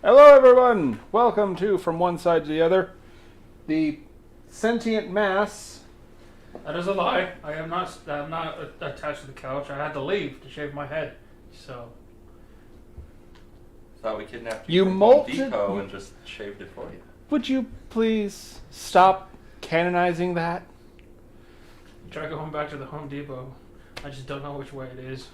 Hello, everyone. Welcome to From One Side to the Other, the sentient mass. That is a lie. I'm not attached to the couch. I had to leave to shave my head. So. Thought we kidnapped You from molted- Home Depot and just shaved it for you. Would you please stop canonizing that? Try going back to the Home Depot. I just don't know which way it is.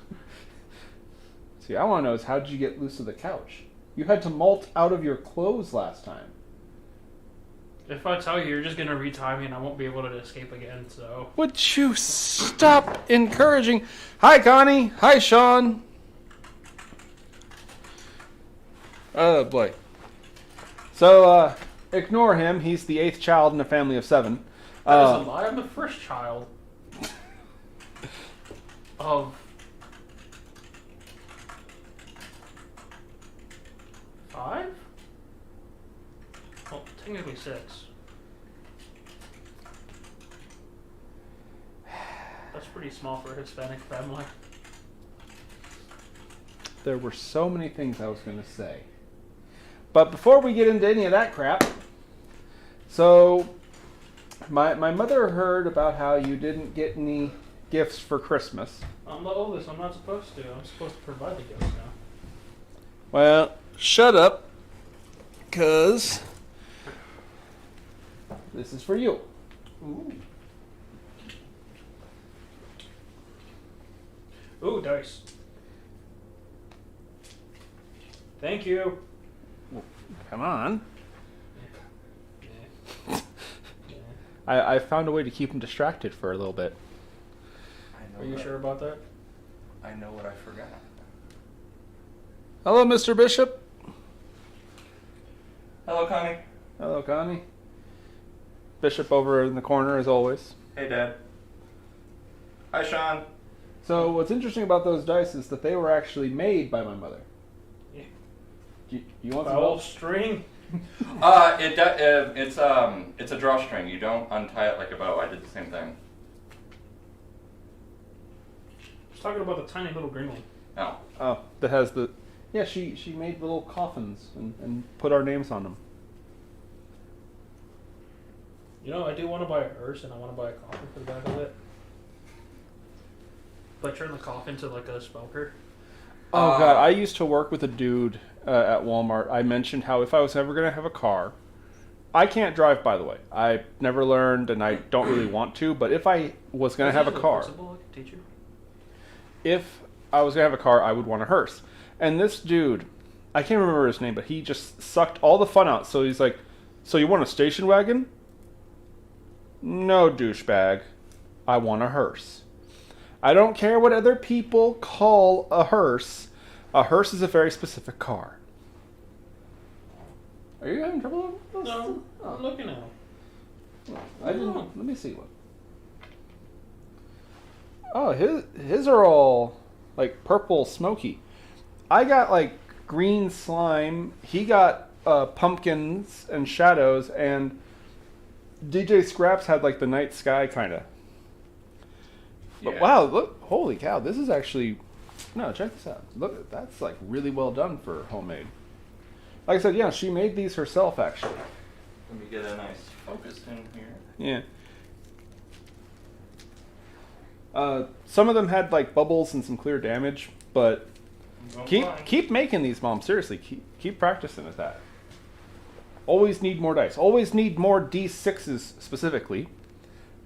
See, I want to know is how did you get loose of the couch? You had to molt out of your clothes last time. If I tell you, you're just gonna retie me and I won't be able to escape again. So. Would you stop encouraging? Hi, Connie. Hi, Sean. Oh, boy. So, ignore him. He's the 8th child in a family of 7. That is a lie. I'm the first child. Of 5? Well, technically 6. That's pretty small for a Hispanic family. There were so many things I was going to say. But before we get into any of that crap, so my mother heard about how you didn't get any gifts for Christmas. I'm the oldest. I'm not supposed to. I'm supposed to provide the gifts now. Well, shut up, because this is for you. Ooh. Ooh, dice. Thank you. Come on. Yeah. I found a way to keep him distracted for a little bit. Are you sure about that? I know what I forgot. Hello, Mr. Bishop. Hello, Connie. Hello, Connie. Bishop over in the corner, as always. Hey, Dad. Hi, Sean. So what's interesting about those dice is that they were actually made by my mother. Yeah. Do you want some Foul help? string. It's a drawstring. You don't untie it like a bow. I did the same thing. I was talking about the tiny little green one. No. Oh, that has the... Yeah, she made little coffins and put our names on them. You know, I do want to buy a hearse and I want to buy a coffin for the back of it. But turn the coffin to like a smoker. Oh, God. I used to work with a dude at Walmart. I mentioned how if I was ever going to have a car... I can't drive, by the way. I never learned, and I don't really want to. But if I was going to have a car... I can teach you. If I was going to have a car, I would want a hearse. And this dude, I can't remember his name, but he just sucked all the fun out. So he's like, so you want a station wagon? No, douchebag. I want a hearse. I don't care what other people call a hearse. A hearse is a very specific car. Are you having trouble with this? No, I'm looking at it. I didn't. Let me see what. Oh, his are all like purple smoky. I got like green slime. He got pumpkins and shadows, and DJ Scraps had like the night sky kind of. But Yeah. wow, look! Holy cow! This is actually no. Check this out. Look, that's like really well done for homemade. Like I said, yeah, she made these herself actually. Let me get a nice focus in here. Yeah. Some of them had like bubbles and some clear damage, but keep making these, Mom. Seriously, keep practicing at that. Always need more dice. Always need more D6s specifically.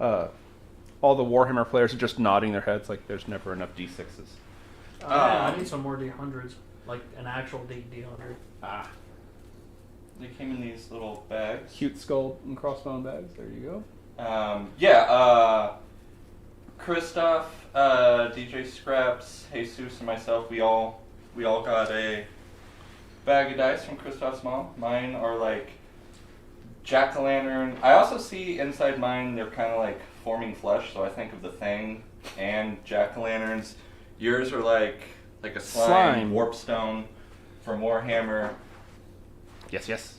All the Warhammer players are just nodding their heads like there's never enough D6s. Yeah, I need some more D100s, like an actual D100. Ah, They came in these little bags. cute skull and crossbone bags. There you Yeah. Kristoff, DJ Scraps, Jesus, and myself. We all got a bag of dice from Kristoff's mom. Mine are like jack-o'-lantern. I also see inside mine they're kind of like forming flesh, so I think of the Thing and jack-o'-lanterns. Yours are like a slime. Warp stone from Warhammer. go. Yes.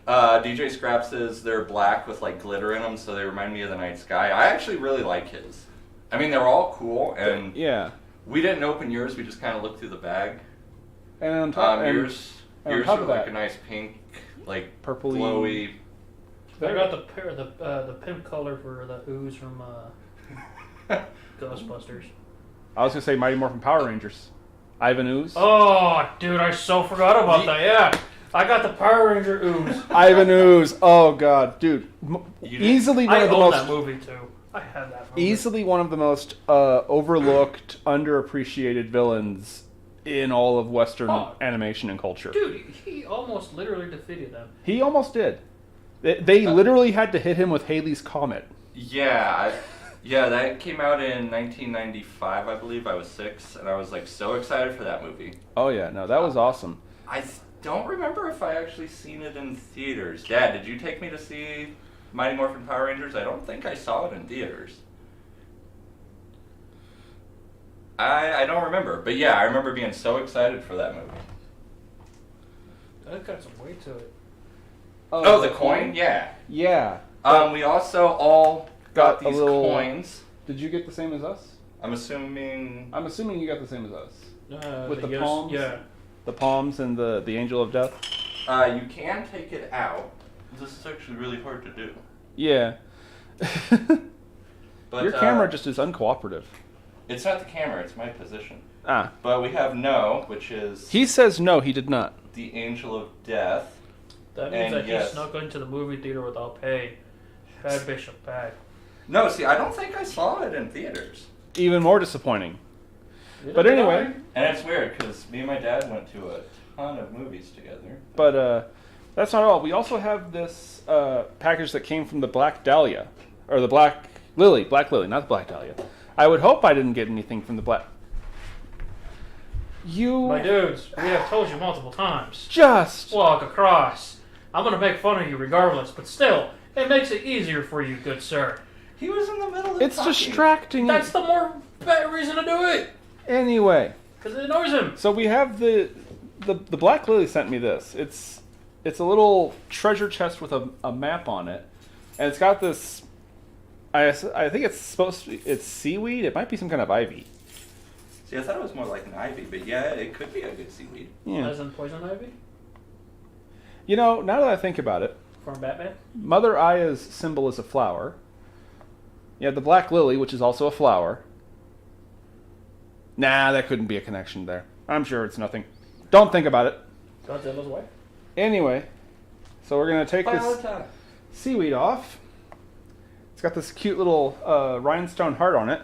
DJ Scraps's, they're black with like glitter in them, so they remind me of the night sky. I actually really like his. I mean, they're all cool, and Yeah. we didn't open yours. We just kind of looked through the bag. And on top, and Yours And Yours on top are of like that, a nice pink, like purpley, glowy. I got the pimp color for the ooze from Ghostbusters. I was gonna say Mighty Morphin Power Rangers. Ivan Ooze. Oh, dude, I so forgot about that. Yeah, I got the Power Ranger ooze. Ivan Ooze. Oh god, dude. Easily one I of the own most. that movie too. I had that movie. Easily one of the most overlooked, underappreciated villains in all of Western animation and culture. Dude, he almost literally defeated them. He almost did. They literally had to hit him with Halley's Comet. Yeah, that came out in 1995, I believe. I was 6, and I was like so excited for that movie. Oh yeah, no, that was awesome. I don't remember if I actually seen it in theaters. Dad, did you take me to see Mighty Morphin Power Rangers? I don't think I saw it in theaters. I don't remember, but yeah, I remember being so excited for that movie. That got some weight to it. Oh, the coin? Yeah. Yeah. We also all got these coins. Did you get the same as us? I'm assuming you got the same as us. With the yes, palms? Yeah. The palms and the Angel of Death? You can take it out. This is actually really hard to do. Yeah. But your camera just is uncooperative. It's not the camera, it's my position. Ah. But we have no, which is... He says no, he did not. The Angel of Death. That means that he snuck into the movie theater without pay. Bad Bishop, bad. No, see, I don't think I saw it in theaters. Even more disappointing. But anyway. And it's weird, because me and my dad went to a ton of movies together. But that's not all. We also have this package that came from the Black Dahlia. Or the Black Lily, not the Black Dahlia. I would hope I didn't get anything from the Black... My dudes, we have told you multiple times. Just... walk across. I'm going to make fun of you regardless, but still, it makes it easier for you, good sir. He was in the middle of It's talking. distracting. That's the more better reason to do it. Anyway. Because it annoys him. So we have the Black Lily sent me this. It's a little treasure chest with a map on it. And it's got this... I think it's supposed to be... It's seaweed? It might be some kind of ivy. See, I thought it was more like an ivy, but yeah, it could be a good seaweed. Yeah. As in poison ivy? You know, now that I think about it... From Batman? Mother Aya's symbol is a flower. You have the Black Lily, which is also a flower. Nah, that couldn't be a connection there. I'm sure it's nothing. Don't think about it. Godzilla's way? Anyway, so we're going to take this seaweed off. It's got this cute little rhinestone heart on it.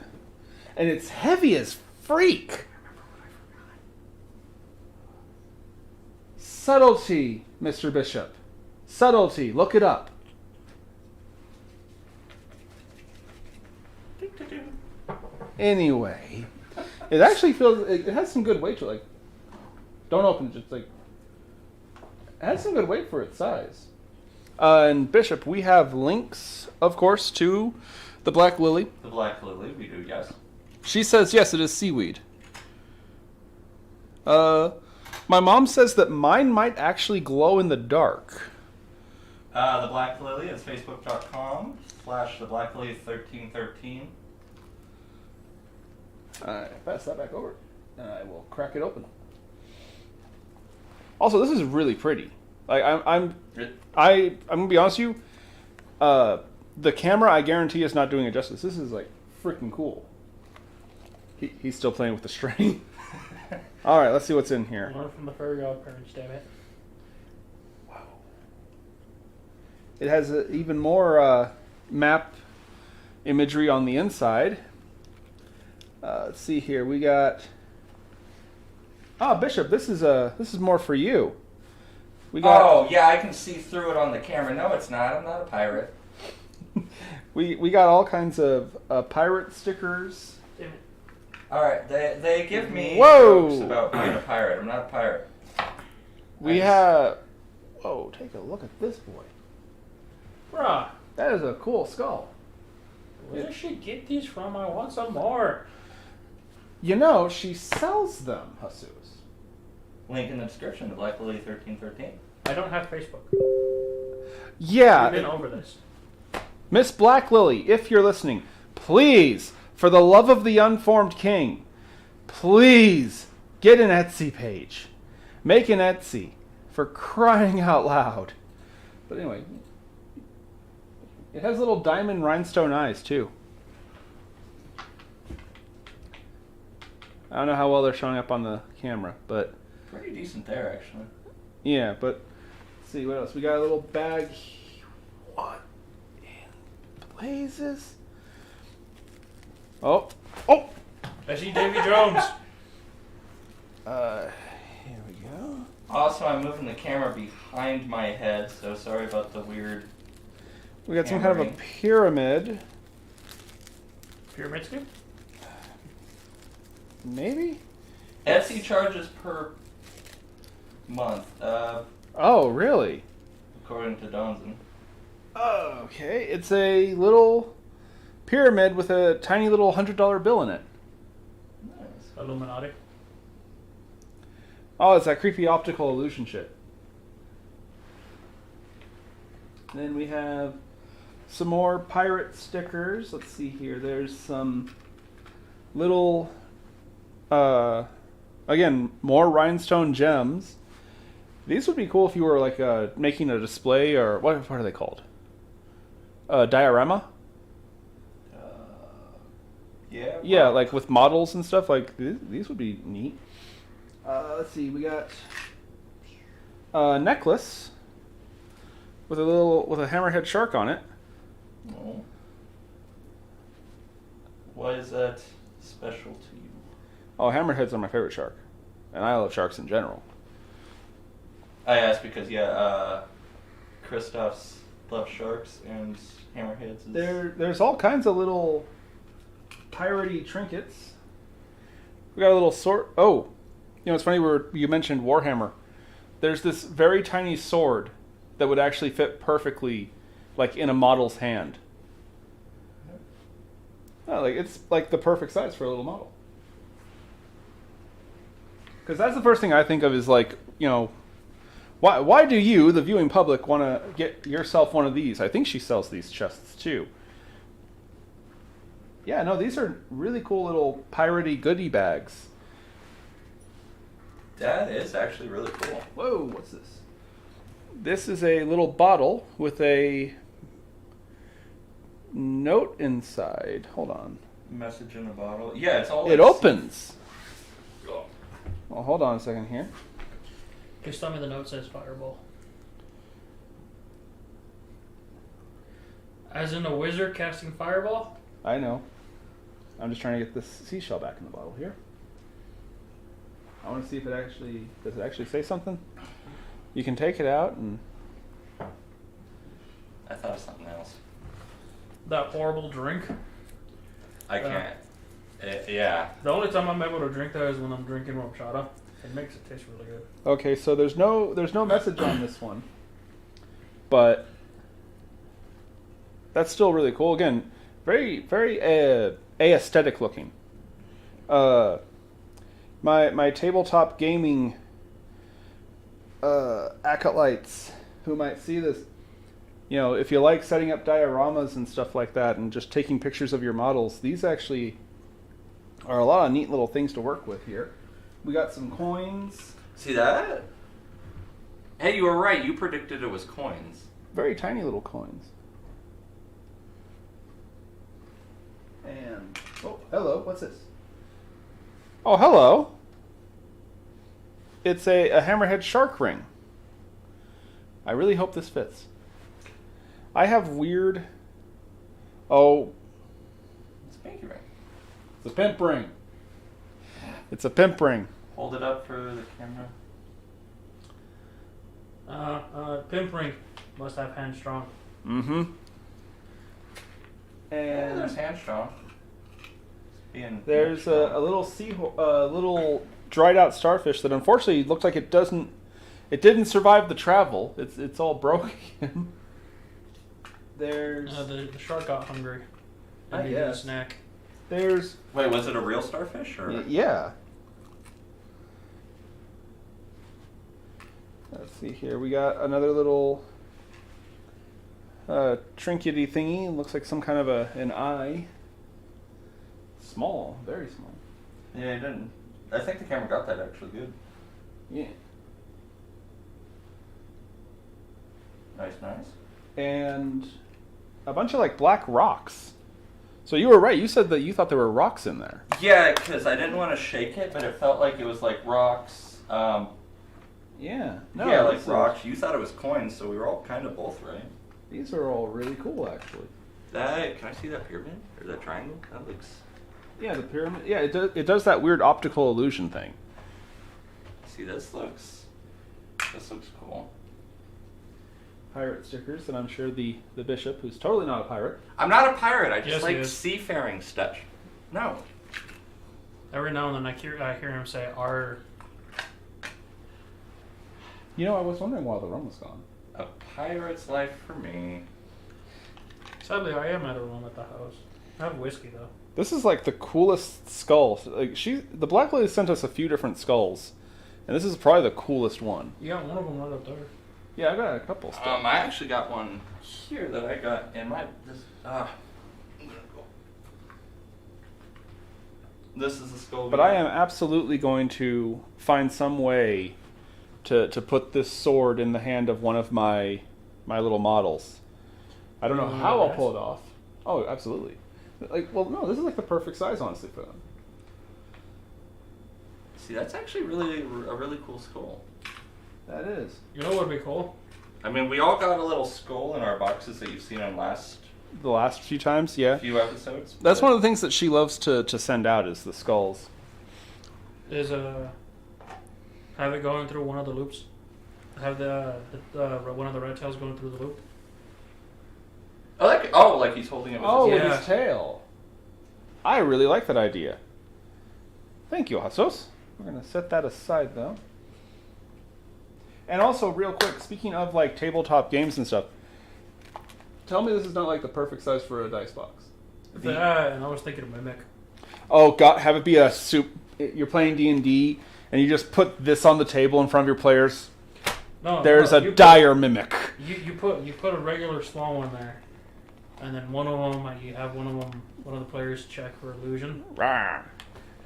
And it's heavy as freak. Subtlety, Mr. Bishop. Subtlety, look it up. Anyway, it actually feels, it has some good weight to it. Like, don't open it, just like, it has some good weight for its size. And Bishop, we have links, of course, to the Black Lily. The Black Lily, we do, yes. She says, yes, it is seaweed. My mom says that mine might actually glow in the dark. The Black Lily is facebook.com/theblackLily1313. Pass that back over, and I will crack it open. Also, this is really pretty. Like I'm gonna be honest with you. The camera, I guarantee, is not doing it justice. This is like freaking cool. He's still playing with the string. All right, let's see what's in here. Learn from the fairy godparents, damn it. Wow. It has even more map imagery on the inside. Let's see here. We got. Bishop, this is more for you. We got. Oh yeah, I can see through it on the camera. No, it's not. I'm not a pirate. we got all kinds of pirate stickers. Damn it. All right, they give me Whoa! jokes about being a pirate. I'm not a pirate. We have. Whoa! Take a look at this boy. Bruh. That is a cool skull. Where does she get these from? I want some more. You know, she sells them, Jesus. Link in the description to Black Lily 1313. I don't have Facebook. Yeah. We've been over this. Miss Black Lily, if you're listening, please, for the love of the unformed king, please get an Etsy page. Make an Etsy. For crying out loud. But anyway, it has little diamond rhinestone eyes too. I don't know how well they're showing up on the camera, but Pretty decent there, actually. yeah. But let's see what else. We got a little bag. What in blazes? Oh. I see Davy Jones. Here we go. Also, I'm moving the camera behind my head, so sorry about the weird. We got some kind of a hammering. pyramid. Pyramid scheme? Maybe? Etsy charges per month, Oh, really? according to Donson. Okay, it's a little pyramid with a tiny little $100 bill in it. Nice. Illuminati. Oh, it's that creepy optical illusion shit. Then we have some more pirate stickers. Let's see here. There's some little, again, more rhinestone gems. These would be cool if you were like making a display, or what are they called? Diorama? Yeah. Yeah, like with models and stuff. Like these would be neat. Let's see. We got a necklace with a hammerhead shark on it. Oh. Why is that special to you? Oh, hammerheads are my favorite shark, and I love sharks in general. I asked because Kristoff's loves sharks and hammerheads. There's all kinds of little piratey trinkets. We got a little sword. Oh, it's funny. You mentioned Warhammer. There's this very tiny sword that would actually fit perfectly, like in a model's hand. Oh, like it's like the perfect size for a little model. Because that's the first thing I think of is like, why do you, the viewing public, want to get yourself one of these? I think she sells these chests too. Yeah, no, these are really cool little piratey goodie bags. That is actually really cool. Whoa, what's this? This is a little bottle with a note inside. Hold on. Message in a bottle. Yeah, it's all. It like opens. Well, hold on a second here. Just tell me the note says fireball. As in a wizard casting fireball? I know. I'm just trying to get this seashell back in the bottle here. I want to see if does it actually say something? You can take it out and... I thought of something else. That horrible drink. I can't. Yeah. The only time I'm able to drink that is when I'm drinking horchata. It makes it taste really good. Okay, so there's no message on this one. But that's still really cool. Again, very, very aesthetic looking. My tabletop gaming acolytes who might see this, if you like setting up dioramas and stuff like that and just taking pictures of your models, these actually are a lot of neat little things to work with here. We got some coins. See that? Hey, you were right. You predicted it was coins. Very tiny little coins. And, oh, hello, what's this? Oh, hello. It's a hammerhead shark ring. I really hope this fits. I have weird... Oh. It's a pinky ring. It's a pimp ring. It's a pimp ring. Hold it up for the camera. Pimp ring. Must have hand strong. Mm-hmm. Yeah, And there's hand strong. there's a little little dried out starfish that unfortunately looks like it didn't survive the travel. It's all broken. There's The shark got hungry. I And needed a guess. snack. there's Wait, was it a real starfish or? yeah. Let's see here. We got another little trinkety thingy. It looks like some kind of an eye. Small, very small. Yeah, it didn't. I think the camera got that actually good. Yeah. Nice. and a bunch of like black rocks. So you were right. You said that you thought there were rocks in there. Yeah, because I didn't want to shake it, but it felt like it was like rocks. Yeah. Like rocks. You thought it was coins, so we were all kind of both right. These are all really cool, actually. Can I see that pyramid or that triangle? That looks. Yeah, the pyramid. Yeah, it does that weird optical illusion thing. See, this looks cool. Pirate stickers, and I'm sure the bishop, who's totally not a pirate. I'm not a pirate. I just Yes, like he is. seafaring stuff. No. Every now and then I hear him say "R." You know, I was wondering why the rum was gone. A pirate's life for me. Sadly, I am out of room at the house. I have whiskey though. This is like the coolest skull. Like the Black Lady sent us a few different skulls, and this is probably the coolest one. You got one of them right up there. Yeah, I got a couple still. I actually got one here that I got in my I'm gonna go. This is the skull. But I am absolutely going to find some way to put this sword in the hand of one of my little models. I don't know how I'll pull it off. Oh, absolutely. No, this is like the perfect size, honestly, for them. See, that's actually a really cool skull. That is. You know what would be cool? I mean, we all got a little skull in our boxes that you've seen in The last few times, yeah. few episodes. That's one of the things that she loves to send out is the skulls. Is have it going through one of the loops. Have the one of the red tails going through the loop. Like he's holding it with his With Yeah. his tail. I really like that idea. Thank you, Hasos. We're going to set that aside, though. And also, real quick, speaking of like tabletop games and stuff, tell me this is not like the perfect size for a dice box. That, and I was thinking of Mimic. Oh God, have it be a soup. You're playing D&D, and you just put this on the table in front of your players. No, There's no, a dire mimic. You put a regular small one there, and then one of the players check for illusion. Rawr.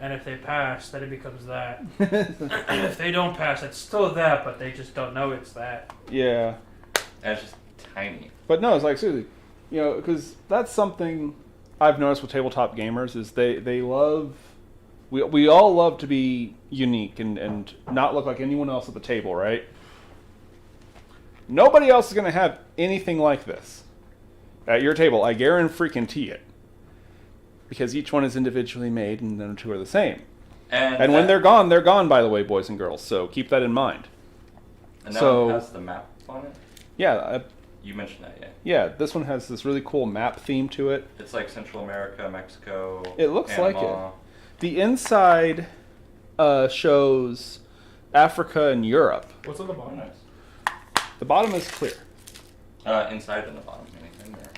And if they pass, then it becomes that. And if they don't pass, it's still that, but they just don't know it's that. Yeah. And it's just tiny. But no, it's like seriously, because that's something I've noticed with tabletop gamers is they love. We all love to be unique and not look like anyone else at the table, right? Nobody else is going to have anything like this at your table. I guarantee it. Because each one is individually made and the two are the same. And when they're gone, by the way, boys and girls. So keep that in mind. And that one has the map on it? Yeah. You mentioned that, yeah. Yeah, this one has this really cool map theme to it. It's like Central America, Mexico, It looks Panama. like it. The inside shows Africa and Europe. What's on the bottom? Nice. The bottom is clear. Inside and the bottom, anything there.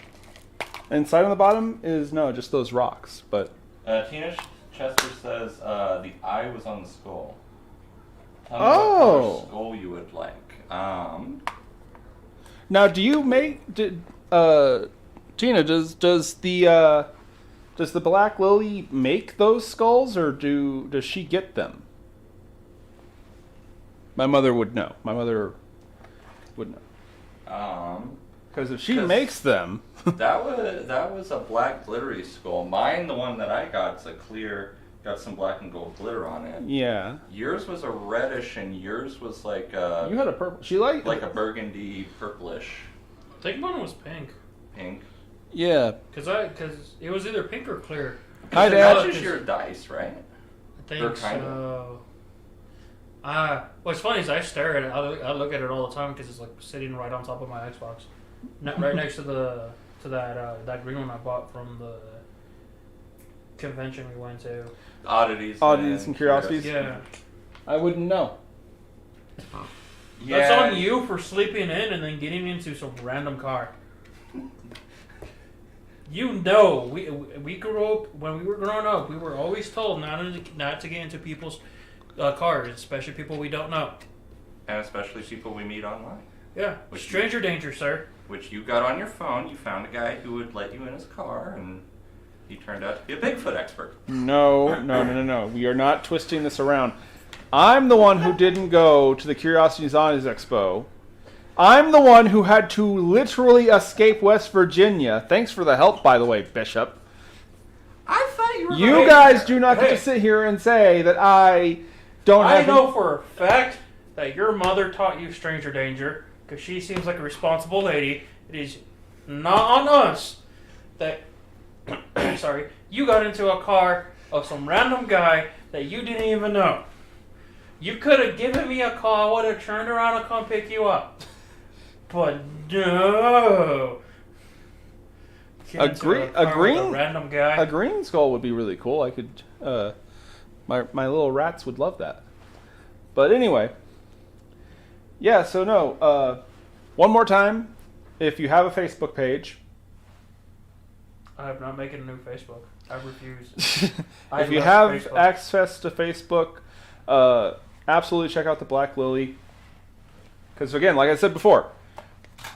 Inside on the bottom is, just those rocks. But Tina Chester says the eye was on the skull. Tell me what color skull you would like. Now, do you make... Tina, does the Black Lily make those skulls, or does she get them? My mother would know. Because if she makes them... that was a black glittery skull. Mine, the one that I got, is a clear, got some black and gold glitter on it. Yeah. Yours was a reddish, and yours was like a... You had a purple... She like a burgundy, purplish. I think mine was pink. Pink. Yeah. Because it was either pink or clear. Hi, It Dad. matches your dice, right? I think Or kind so. What's funny is I stare at it. I look at it all the time because it's like sitting right on top of my Xbox, right next to that green one I bought from the convention we went to. Oddities and curiosities. Yeah. I wouldn't know. Yeah. That's on you for sleeping in and then getting into some random car. We grew up, when we were growing up, we were always told not to get into people's cars, especially people we don't know. And especially people we meet online. Yeah, stranger danger, sir. Which you got on your phone. You found a guy who would let you in his car, and he turned out to be a Bigfoot expert. No. We are not twisting this around. I'm the one who didn't go to the Curiosities Zombies Expo, I'm the one who had to literally escape West Virginia. Thanks for the help, by the way, Bishop. I thought you were. You guys do not get to sit here and say that I don't have... I know for a fact that your mother taught you stranger danger, because she seems like a responsible lady. It is not on us that... sorry. You got into a car of some random guy that you didn't even know. You could have given me a call. I would have turned around and come pick you up. But no. A random guy. A green skull would be really cool. I could... my little rats would love that. But anyway. Yeah, so no. One more time. If you have a Facebook page... I'm not making a new Facebook. I refuse. If you have access to Facebook, absolutely check out the Black Lily. Because again, like I said before,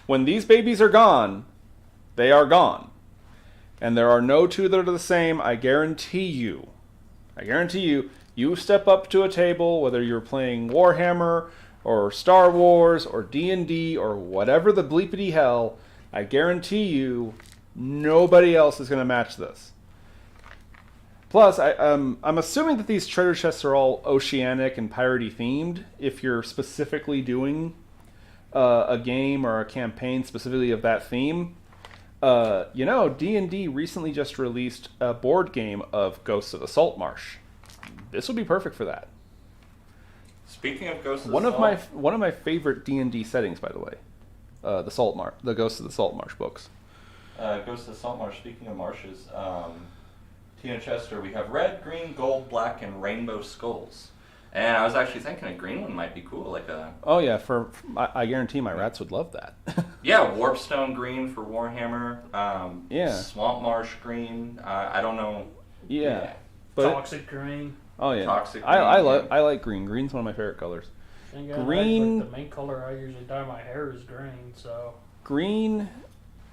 when these babies are gone, they are gone. And there are no two that are the same, I guarantee you. You step up to a table, whether you're playing Warhammer, or Star Wars, or D&D, or whatever the bleepity hell, I guarantee you, nobody else is going to match this. Plus, I'm assuming that these treasure chests are all oceanic and piratey themed. If you're specifically doing a game or a campaign specifically of that theme, D&D recently just released a board game of Ghosts of the Salt Marsh. This would be perfect for that. Speaking of Ghosts of one the Salt... one of my favorite D&D settings, by the way, the Ghosts of the Salt Marsh books. Ghosts of the Salt Marsh. Speaking of marshes, Tina Chester, we have red, green, gold, black, and rainbow skulls. And I was actually thinking a green one might be cool, like a... Oh yeah, I guarantee my rats would love that. Yeah, Warpstone green for Warhammer. Yeah. Swamp Marsh green. I don't know. Yeah. But Toxic green. Oh yeah. Toxic green. I like green. Green's one of my favorite colors. Green. The main color I usually dye my hair is green, so... Green,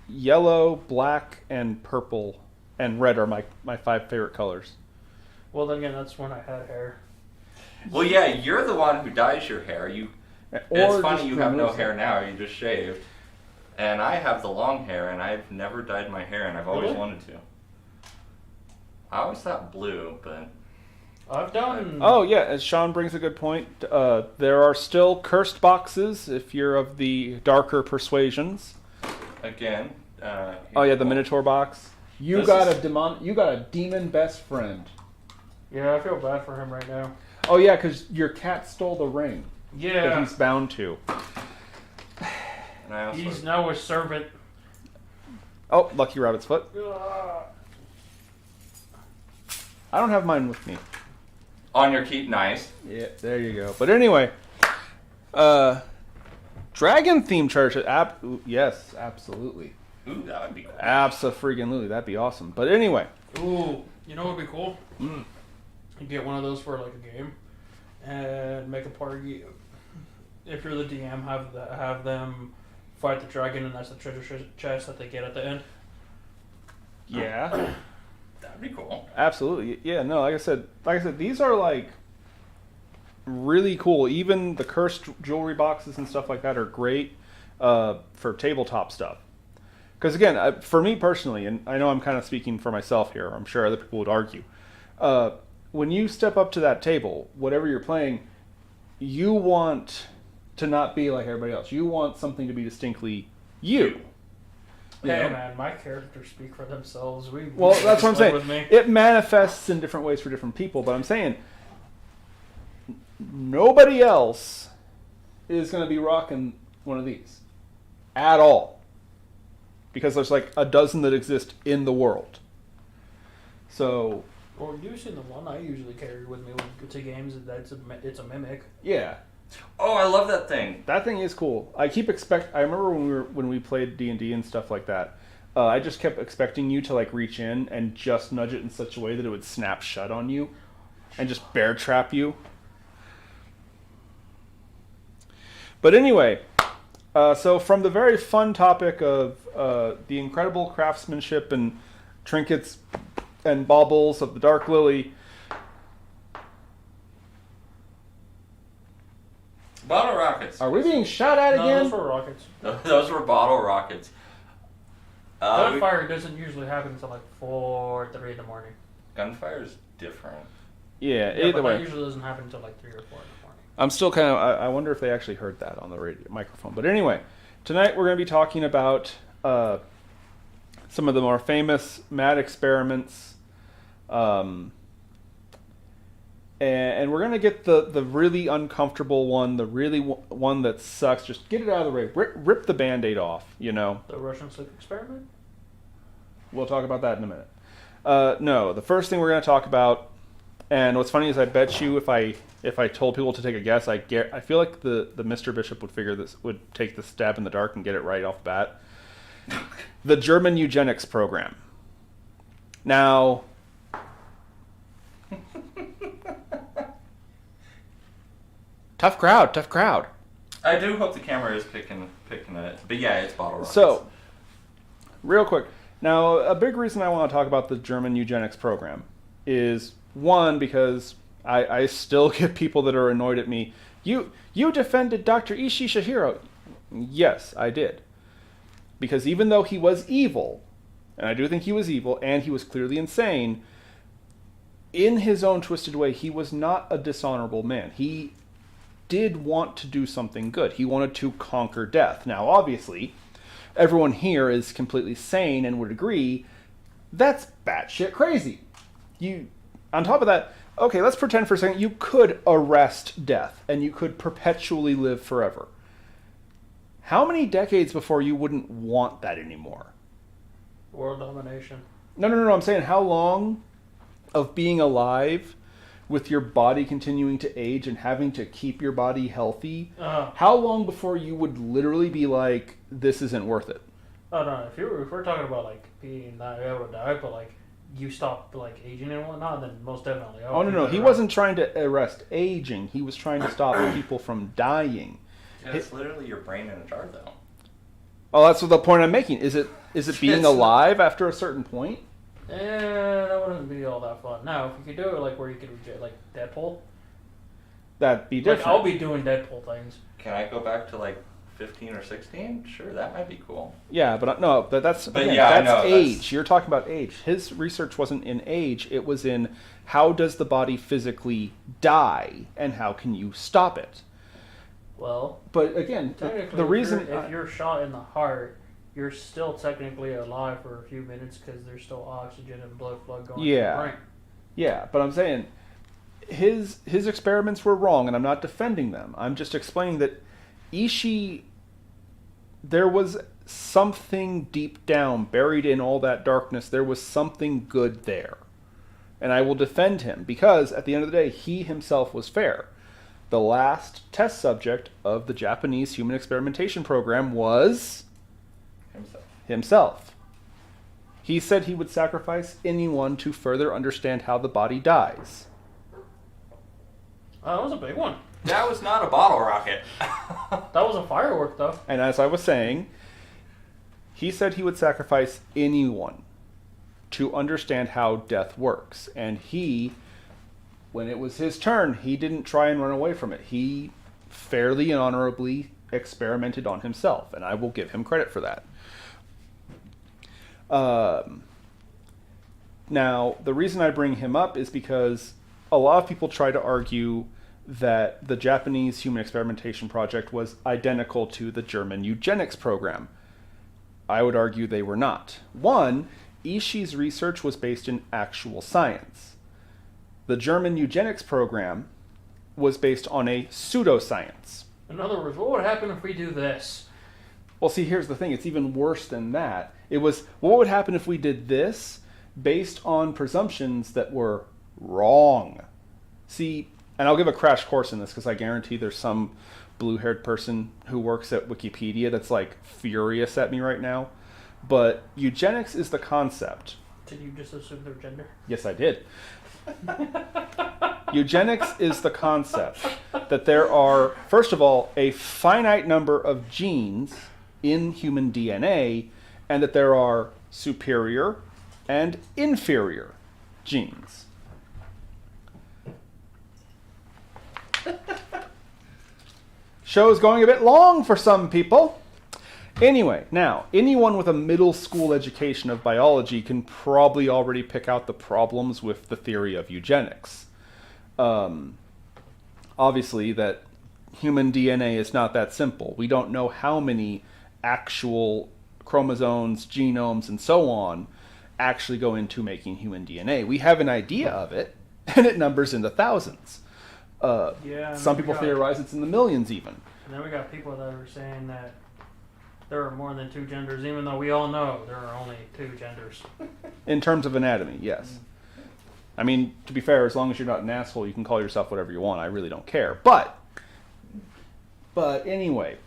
yellow, black, and purple, and red are my 5 favorite colors. Well, then again, that's when I had hair. Well, yeah, you're the one who dyes your hair. It's funny you have no hair now. You just shaved. And I have the long hair, and I've never dyed my hair, and I've always wanted to. I always thought blue, but... I've done... Oh, yeah, as Sean brings a good point, there are still cursed boxes if you're of the darker persuasions. Again. Oh, yeah, the Minotaur box. You got a demon best friend. Yeah, I feel bad for him right now. Oh, yeah, because your cat stole the ring. Yeah. That he's bound to. He's now a servant. Oh, Lucky Rabbit's foot. I don't have mine with me. On your keep, nice. Yeah, there you go. But anyway, dragon themed church. Yes, absolutely. Ooh, that would be cool. Abso-freaking-lutely, that'd be awesome. But anyway. Ooh, you know what would be cool? You get one of those for like a game, and make a party. If you're the DM, have them fight the dragon, and that's the treasure chest that they get at the end. Yeah. That'd be cool. Absolutely. Yeah, no, like I said, these are like really cool. Even the cursed jewelry boxes and stuff like that are great for tabletop stuff. Because again, for me personally, and I know I'm kind of speaking for myself here, I'm sure other people would argue, when you step up to that table, whatever you're playing, you want to not be like everybody else. You want something to be distinctly you. Hey man, my characters speak for themselves. Well, that's what I'm saying. It manifests in different ways for different people, but I'm saying nobody else is going to be rocking one of these at all, because there's like a dozen that exist in the world. So, well, usually the one I usually carry with me to games it's a mimic. Yeah. Oh, I love that thing. That thing is cool. I remember when we played D&D and stuff like that. I just kept expecting you to like reach in and just nudge it in such a way that it would snap shut on you, and just bear trap you. But anyway, so from the very fun topic of the incredible craftsmanship and trinkets and baubles of the Dark Lily. Bottle rockets. Are we being shot at No, again? those were rockets. Those were bottle rockets. Gunfire doesn't usually happen until like 4, 3 in the morning. Gunfire is different. Yeah, Yeah, either but way. that usually doesn't happen until like 3 or 4 in the morning. I'm still kind of. I wonder if they actually heard that on the radio microphone. But anyway, tonight we're going to be talking about some of the more famous mad experiments, and we're going to get the really uncomfortable one, the really one that sucks. Just get it out of the way. Rip the Band-Aid off. You know. The Russian sleep experiment? We'll talk about that in a minute. No, the first thing we're going to talk about, and what's funny is I bet you if I told people to take a guess, I feel like the Mr. Bishop would take the stab in the dark and get it right off the bat. The German eugenics program. Now, tough crowd. I do hope the camera is picking it. But yeah, it's bottle rockets. So, real quick. Now, a big reason I want to talk about the German eugenics program is, one, because I still get people that are annoyed at me. You defended Dr. Ishii Shihiro. Yes, I did. Because even though he was evil, and I do think he was evil, and he was clearly insane, in his own twisted way, he was not a dishonorable man. He did want to do something good. He wanted to conquer death. Now, obviously, everyone here is completely sane and would agree that's batshit crazy. On top of that, okay, let's pretend for a second you could arrest death and you could perpetually live forever. How many decades before you wouldn't want that anymore? World domination. No. I'm saying how long of being alive with your body continuing to age and having to keep your body healthy, how long before you would literally be like, this isn't worth it? Oh no, if we're talking about like being not able to die, but like you stop like aging and whatnot, then most definitely. Oh no, he wasn't trying to arrest aging. He was trying to stop people from dying. Yeah, it's literally your brain in a jar, though. Oh, that's what the point I'm making. Is it being alive after a certain point? That wouldn't be all that fun. Now, if you could do it like where you could like Deadpool, that'd be different. Like, I'll be doing Deadpool things. Can I go back to like 15 or 16? Sure, that might be cool. Yeah, but no, that's age. You're talking about age. His research wasn't in age. It was in how does the body physically die and how can you stop it. Well, but again, the reason if you're shot in the heart, you're still technically alive for a few minutes because there's still oxygen and blood flow going to the brain. Yeah, but I'm saying his experiments were wrong, and I'm not defending them. I'm just explaining that Ishii, there was something deep down, buried in all that darkness, there was something good there. And I will defend him, because at the end of the day, he himself was fair. The last test subject of the Japanese human experimentation program was himself. He said he would sacrifice anyone to further understand how the body dies. That was a big one. That was not a bottle rocket. That was a firework, though. And as I was saying, he said he would sacrifice anyone to understand how death works. And he, when it was his turn, he didn't try and run away from it. He fairly and honorably experimented on himself, and I will give him credit for that. Now, the reason I bring him up is because a lot of people try to argue that the Japanese human experimentation project was identical to the German eugenics program. I would argue they were not. One, Ishii's research was based in actual science. The German eugenics program was based on a pseudoscience. In other words, what would happen if we do this? Well, see, here's the thing. It's even worse than that. It was, what would happen if we did this based on presumptions that were wrong? See, and I'll give a crash course in this because I guarantee there's some blue-haired person who works at Wikipedia that's like furious at me right now. But eugenics is the concept. Did you just assume their gender? Yes, I did. Eugenics is the concept that there are, first of all, a finite number of genes in human DNA, and that there are superior and inferior genes. Show's going a bit long for some people. Anyway, now, anyone with a middle school education of biology can probably already pick out the problems with the theory of eugenics. Obviously, that human DNA is not that simple. We don't know how many actual chromosomes, genomes, and so on actually go into making human DNA. We have an idea of it, and it numbers in the thousands. Some people theorize it's in the millions even. And then we got people that are saying that there are more than two genders, even though we all know there are only two genders. In terms of anatomy, yes. I mean, to be fair, as long as you're not an asshole, you can call yourself whatever you want. I really don't care. But anyway,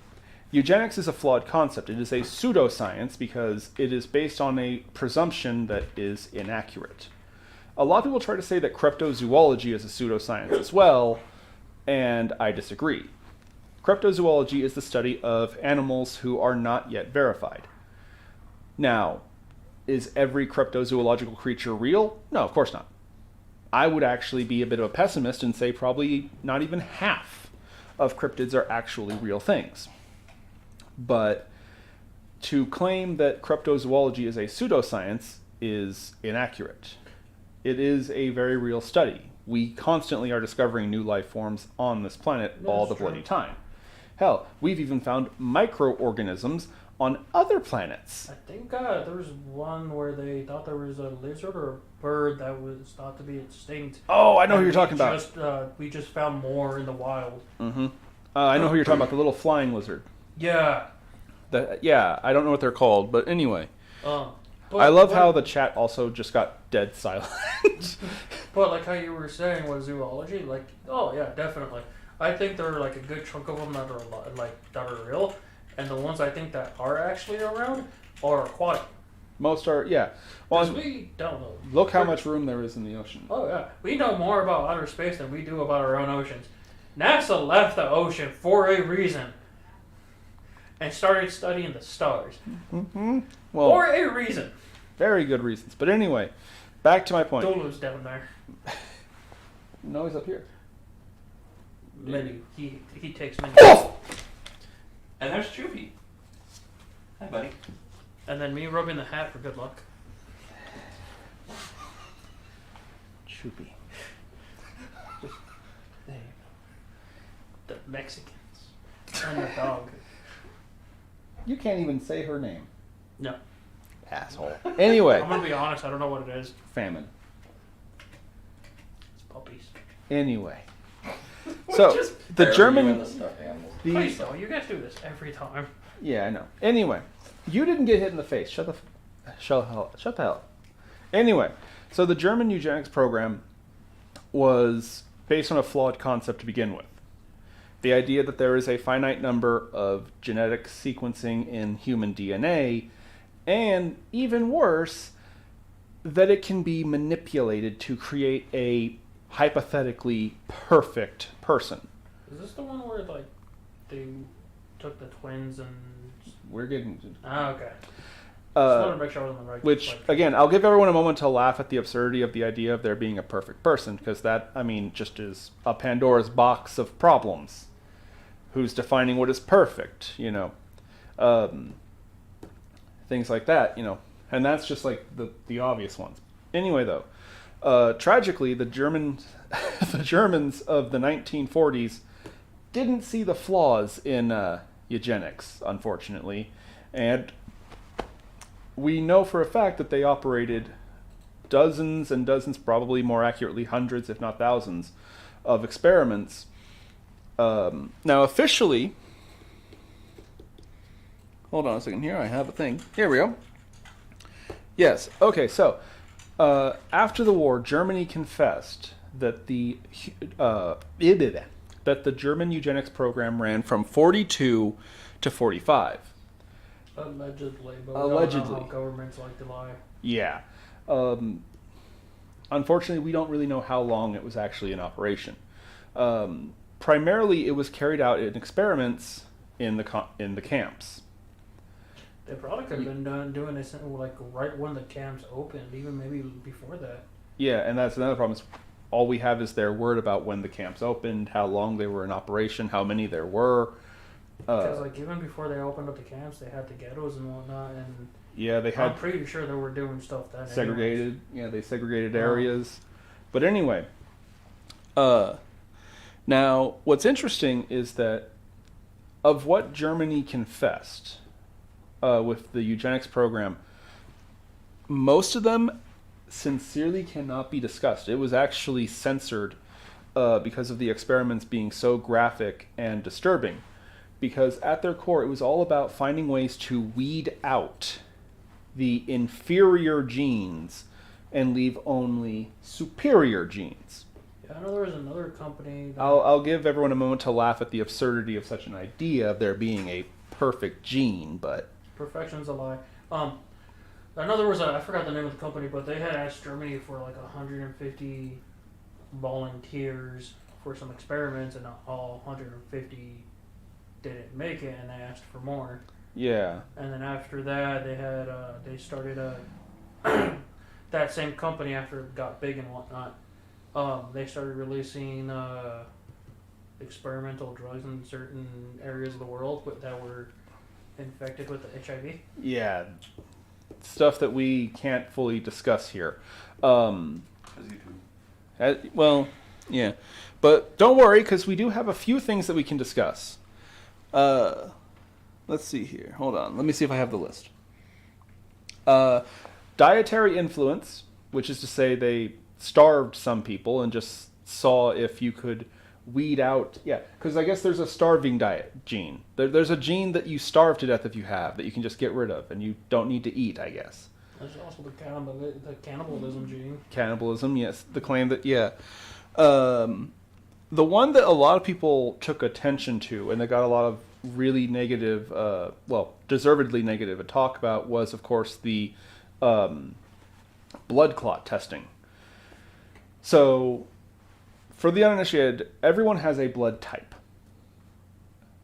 eugenics is a flawed concept. It is a pseudoscience because it is based on a presumption that is inaccurate. A lot of people try to say that cryptozoology is a pseudoscience as well, and I disagree. Cryptozoology is the study of animals who are not yet verified. Now, is every cryptozoological creature real? No, of course not. I would actually be a bit of a pessimist and say probably not even half of cryptids are actually real things. But to claim that cryptozoology is a pseudoscience is inaccurate. It is a very real study. We constantly are discovering new life forms on this planet all the bloody time. Hell, we've even found microorganisms on other planets. I think there was one where they thought there was a lizard or a bird that was thought to be extinct. Oh, I know who you're talking about. We just found more in the wild. Mm-hmm. I know who you're talking about, the little flying lizard. Yeah. I don't know what they're called, but anyway. I love how the chat also just got dead silent. But like how you were saying with zoology, like, oh yeah, definitely. I think there are like a good chunk of them that are real, and the ones I think that are actually around are aquatic. Most are, yeah. Well, we don't know. Look how much room there is in the ocean. Oh yeah, we know more about outer space than we do about our own oceans. NASA left the ocean for a reason, and started studying the stars. Mm-hmm. Well, for a reason. Very good reasons. But anyway, back to my point. Dolu's down there. No, he's up here. Menu. He takes menu. Oh! And there's Choopy. Hi, buddy. And then me rubbing the hat for good luck. Choopy. There you go. The Mexicans. And the dog. You can't even say her name. No. Asshole. Anyway. I'm going to be honest, I don't know what it is. Famine. It's puppies. Anyway. So, the German... Please don't. You guys do this every time. Yeah, I know. Anyway. You didn't get hit in the face. Shut the hell. Anyway. So, the German eugenics program was based on a flawed concept to begin with. The idea that there is a finite number of genetic sequencing in human DNA, and even worse, that it can be manipulated to create a hypothetically perfect person. Is this the one where like they took the twins and... We're getting... Ah, okay. Just wanted to make sure I was on the right... Which, again, I'll give everyone a moment to laugh at the absurdity of the idea of there being a perfect person, because that, I mean, just is a Pandora's box of problems. Who's defining what is perfect, you know? Things like that, you know. And that's just like the obvious ones. Anyway, though, tragically, the Germans of the 1940s didn't see the flaws in eugenics, unfortunately. And we know for a fact that they operated dozens and dozens, probably more accurately hundreds, if not thousands, of experiments. Now, officially... Hold on a second here. I have a thing. Here we go. Yes. Okay, so after the war, Germany confessed that the German eugenics program ran from 42 to 45. Allegedly, but allegedly. We don't know how governments like to lie. Yeah. Unfortunately, we don't really know how long it was actually in operation. Primarily, it was carried out in experiments in the camps. They probably could have been doing this like right when the camps opened, even maybe before that. Yeah, and that's another problem. Is all we have is their word about when the camps opened, how long they were in operation, how many there were. Because like even before they opened up the camps, they had the ghettos and whatnot, and yeah, they had I'm pretty sure they were doing stuff then. segregated. Anyways. Yeah, they segregated areas. But anyway, now what's interesting is that of what Germany confessed with the eugenics program, most of them sincerely cannot be discussed. It was actually censored because of the experiments being so graphic and disturbing. Because at their core, it was all about finding ways to weed out the inferior genes and leave only superior genes. Yeah, I know there was another company. I'll give everyone a moment to laugh at the absurdity of such an idea of there being a perfect gene, but Perfection's a lie. I know there was I forgot the name of the company, but they had asked Germany for like 150 volunteers for some experiments, and all 150 didn't make it, and they asked for more. yeah. And then after that, they started that same company after it got big and whatnot. They started releasing experimental drugs in certain areas of the world that were infected with the HIV. Yeah. Stuff that we can't fully discuss here. Well, yeah. But don't worry, because we do have a few things that we can discuss. Let's see here. Hold on. Let me see if I have the list. Dietary influence, which is to say they starved some people and just saw if you could weed out. Yeah, because I guess there's a starving diet gene. There's a gene that you starve to death if you have, that you can just get rid of, and you don't need to eat, I guess. There's also the cannibalism gene. Cannibalism, yes. The claim that, yeah. The one that a lot of people took attention to and that got a lot of really negative, deservedly negative talk about was, of course, the blood clot testing. So, for the uninitiated, everyone has a blood type.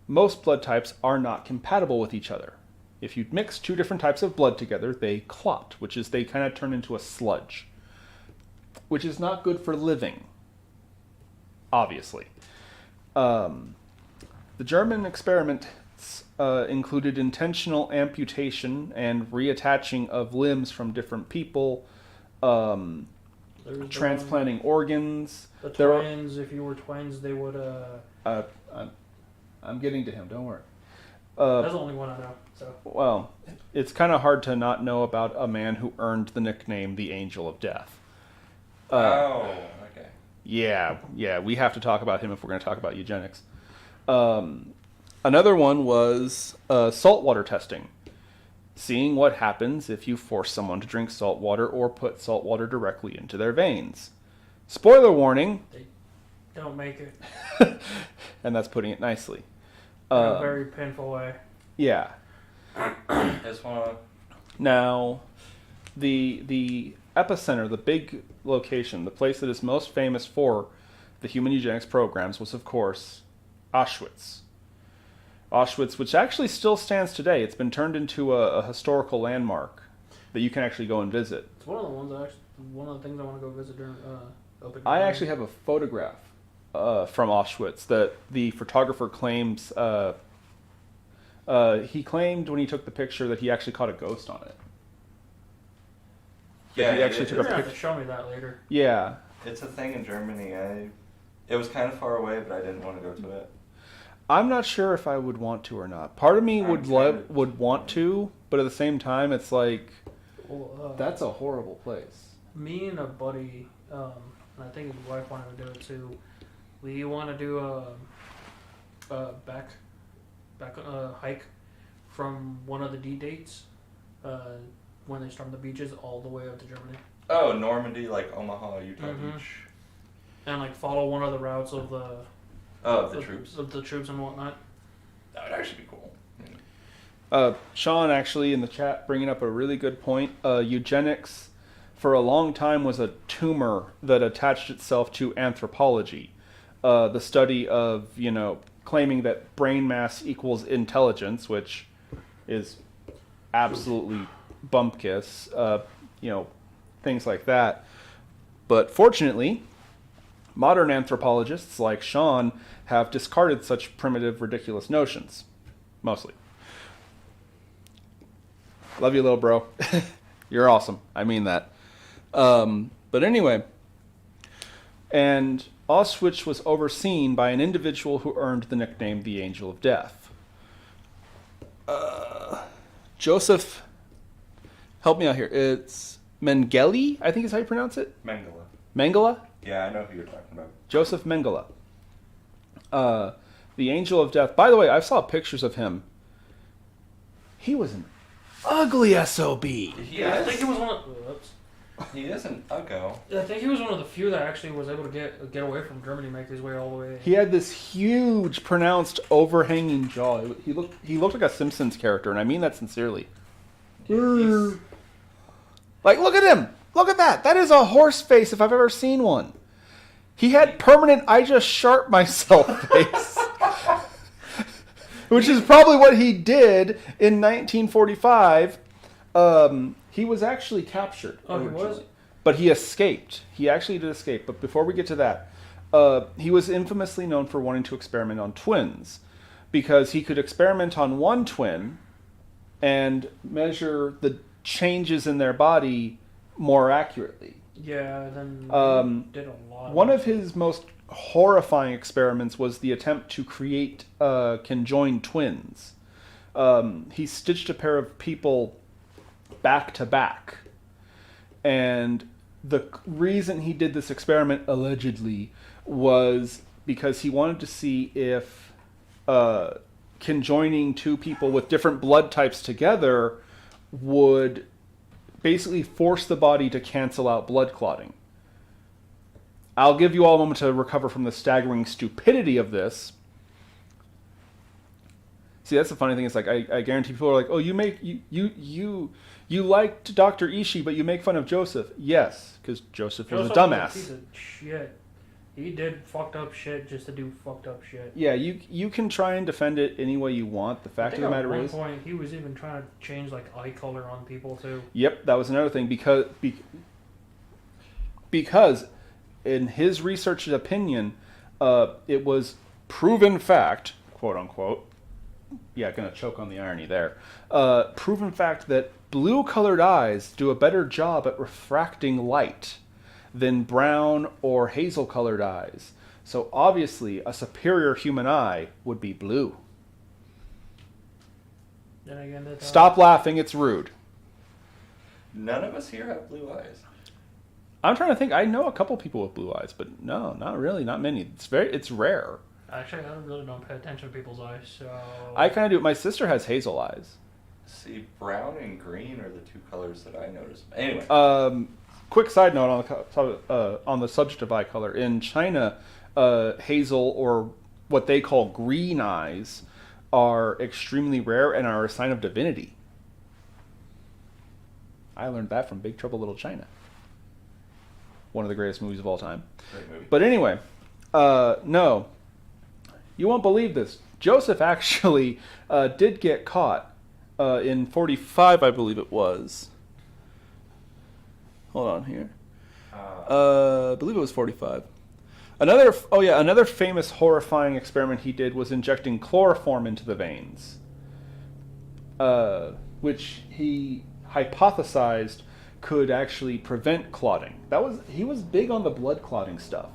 Most blood types are not compatible with each other. If you mix two different types of blood together, they clot, which is they kind of turn into a sludge, which is not good for living, obviously. The German experiments included intentional amputation and reattaching of limbs from different people, transplanting organs. The twins, if you were twins, they would... I'm getting to him, don't worry. That's the only one I know. So. Well, it's kind of hard to not know about a man who earned the nickname the Angel of Death. Okay. Yeah, we have to talk about him if we're going to talk about eugenics. Another one was saltwater testing. Seeing what happens if you force someone to drink salt water or put salt water directly into their veins. Spoiler warning. They don't make it. And that's putting it nicely. In a very painful way. Yeah. This one. Now, the epicenter, the big location, the place that is most famous for the human eugenics programs was, of course, Auschwitz. Auschwitz, which actually still stands today. It's been turned into a historical landmark that you can actually go and visit. It's one of the things I want to go visit during open. I actually have a photograph from Auschwitz that the photographer claims. He claimed when he took the picture that he actually caught a ghost on it. Yeah, he actually took You're a gonna have picture. to show me that later. Yeah. It's a thing in Germany. It was kind of far away, but I didn't want to go to it. I'm not sure if I would want to or not. Part of me would want to, but at the same time, it's like that's a horrible place. Me and a buddy, and I think his wife wanted to do it too. We want to do a back hike from one of the D dates when they stormed the beaches all the way up to Germany. Oh, Normandy, like Omaha, Utah Beach. And like follow one of the routes of the troops. Of the troops and whatnot. That would actually be cool. Sean actually in the chat bringing up a really good point. Eugenics for a long time was a tumor that attached itself to anthropology. The study of, claiming that brain mass equals intelligence, which is absolutely bumpkiss, things like that. But fortunately, modern anthropologists like Sean have discarded such primitive, ridiculous notions. Mostly. Love you, little bro. You're awesome. I mean that. But anyway, and Auschwitz was overseen by an individual who earned the nickname the Angel of Death. Joseph, help me out here. It's Mengele, I think is how you pronounce it? Mengele. Mengele? Yeah, I know who you're talking about. Joseph Mengele. The Angel of Death. By the way, I saw pictures of him. He was an ugly SOB. Yeah, I think he was one of. He is an uggo. I think he was one of the few that actually was able to get away from Germany, make his way all the way. He had this huge, pronounced, overhanging jaw. He looked like a Simpsons character, and I mean that sincerely. Like, look at him! Look at that! That is a horse face if I've ever seen one. He had permanent I just sharp myself face. Which is probably what he did in 1945. He was actually captured. Oh, he was? But he escaped. He actually did escape. But before we get to that, he was infamously known for wanting to experiment on twins. Because he could experiment on one twin and measure the changes in their body more accurately. Yeah, then did a lot. One of his most horrifying experiments was the attempt to create conjoined twins. He stitched a pair of people back to back. And the reason he did this experiment, allegedly, was because he wanted to see if conjoining two people with different blood types together would basically force the body to cancel out blood clotting. I'll give you all a moment to recover from the staggering stupidity of this. See, that's the funny thing. It's like I guarantee people are like, "Oh, you liked Dr. Ishii, but you make fun of Joseph." Yes, because Joseph was a dumbass. Was a piece of shit. He did fucked up shit just to do fucked up shit. Yeah, you can try and defend it any way you want. The fact of the matter is, at one point he was even trying to change like eye color on people too. Yep, that was another thing because in his research and opinion, it was proven fact, quote unquote. Yeah, gonna choke on the irony there. Proven fact that blue-colored eyes do a better job at refracting light than brown or hazel-colored eyes. So obviously, a superior human eye would be blue. Then again, Stop laughing, it's rude. None of us here have blue eyes. I'm trying to think. I know a couple people with blue eyes, but no, not really, not many. It's rare. Actually, I really don't pay attention to people's eyes, so... I kind of do. My sister has hazel eyes. See, brown and green are the two colors that I notice. Anyway. Quick side note on the subject of eye color. In China, hazel, or what they call green eyes, are extremely rare and are a sign of divinity. I learned that from Big Trouble Little China. One of the greatest movies of all time. Great movie. But anyway, no. You won't believe this. Joseph actually did get caught in 45, I believe it was. Hold on here. I believe it was 45. Another famous horrifying experiment he did was injecting chloroform into the veins, which he hypothesized could actually prevent clotting. He was big on the blood clotting stuff.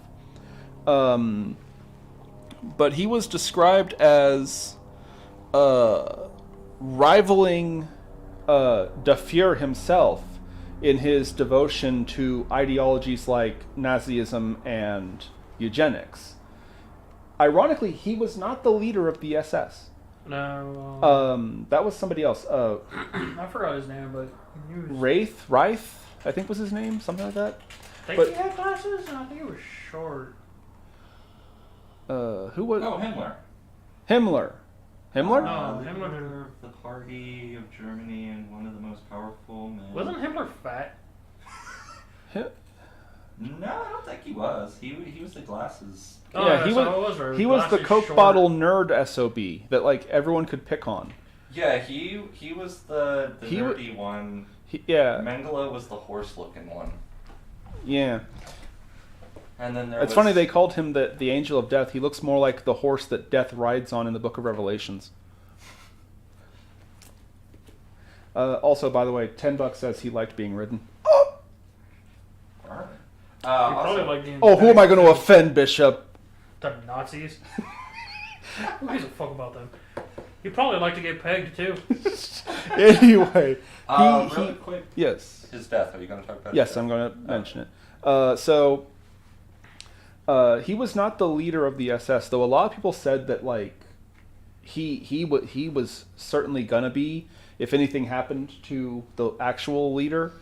But he was described as rivaling Dufour himself in his devotion to ideologies like Nazism and eugenics. Ironically, he was not the leader of the SS. No. That was somebody else. I forgot his name, but he was... Reith, I think was his name, something like that. I think he had glasses, and I think he was short. Who was? Oh, Himmler. Himmler. Himmler? No, Leader Himmler. of the party of Germany and one of the most powerful men. Wasn't Himmler fat? No, I don't think he was. He was the glasses. Oh, yeah, he was the Coke short. bottle nerd SOB that like everyone could pick on. Yeah, he was the nerdy one. Yeah. Mengele was the horse-looking one. Yeah. And then It's funny they called him the Angel of Death. He looks more like the horse that Death rides on in the Book of Revelations. Also, by the way, $10 says he liked being ridden. Alright. Probably like getting Oh, who am I going to pegged offend, Bishop? to the Nazis. Who gives a fuck about them? You'd probably like to get pegged too. Anyway, really quick. Yes. His death. Are you going to talk about? Yes, his death? I'm going to mention it. He was not the leader of the SS, though. A lot of people said that like he was certainly gonna be if anything happened to the actual leader.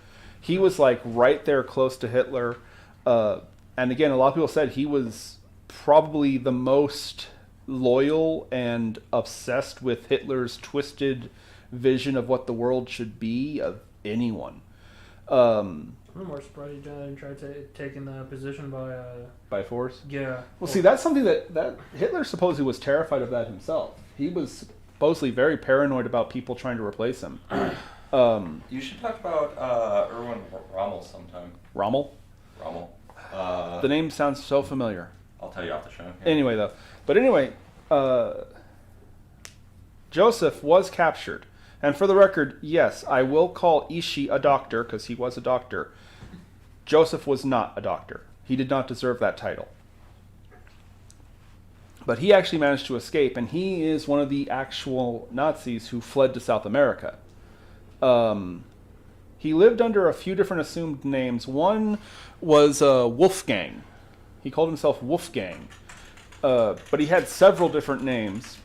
He was like right there close to Hitler, and again, a lot of people said he was probably the most loyal and obsessed with Hitler's twisted vision of what the world should be of anyone. I'm more surprised he didn't try taking the position By force? Yeah. Well, see, that's something that Hitler supposedly was terrified of that himself. He was supposedly very paranoid about people trying to replace him. You should talk about Erwin Rommel sometime. Rommel? Rommel. The name sounds so familiar. I'll tell you off the show. Yeah. Anyway, though. But anyway, Joseph was captured. And for the record, yes, I will call Ishii a doctor, because he was a doctor. Joseph was not a doctor. He did not deserve that title. But he actually managed to escape, and he is one of the actual Nazis who fled to South America. He lived under a few different assumed names. One was Wolfgang. He called himself Wolfgang. But he had several different names.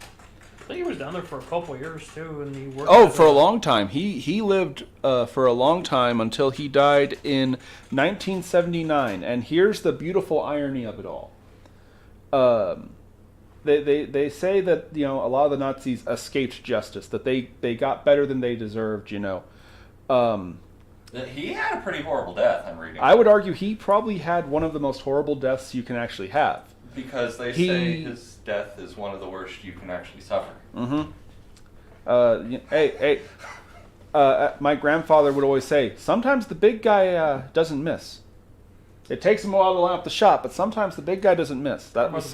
I think he was down there for a couple of years too, and he worked. Oh, for a long time. He lived for a long time until he died in 1979. And here's the beautiful irony of it all. They say that a lot of the Nazis escaped justice, that they got better than they deserved. He had a pretty horrible death. I'm reading. I would argue he probably had one of the most horrible deaths you can actually have. Because they say his death is one of the worst you can actually suffer. Mm-hmm. My grandfather would always say, sometimes the big guy doesn't miss. It takes him a while to line up the shot, but sometimes the big guy doesn't miss. That was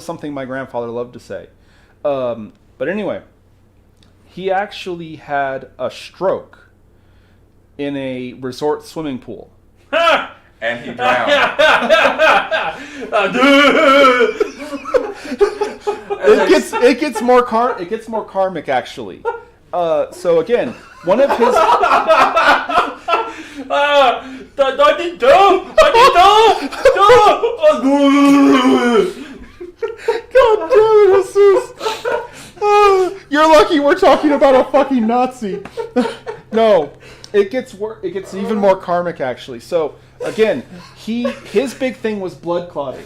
something my grandfather loved to say. But anyway, he actually had a stroke in a resort swimming pool. And he drowned. It gets more karmic actually. So again, one of his. God damn it, Jesus! You're lucky we're talking about a fucking Nazi. No, it gets even more karmic actually. So again, his big thing was blood clotting,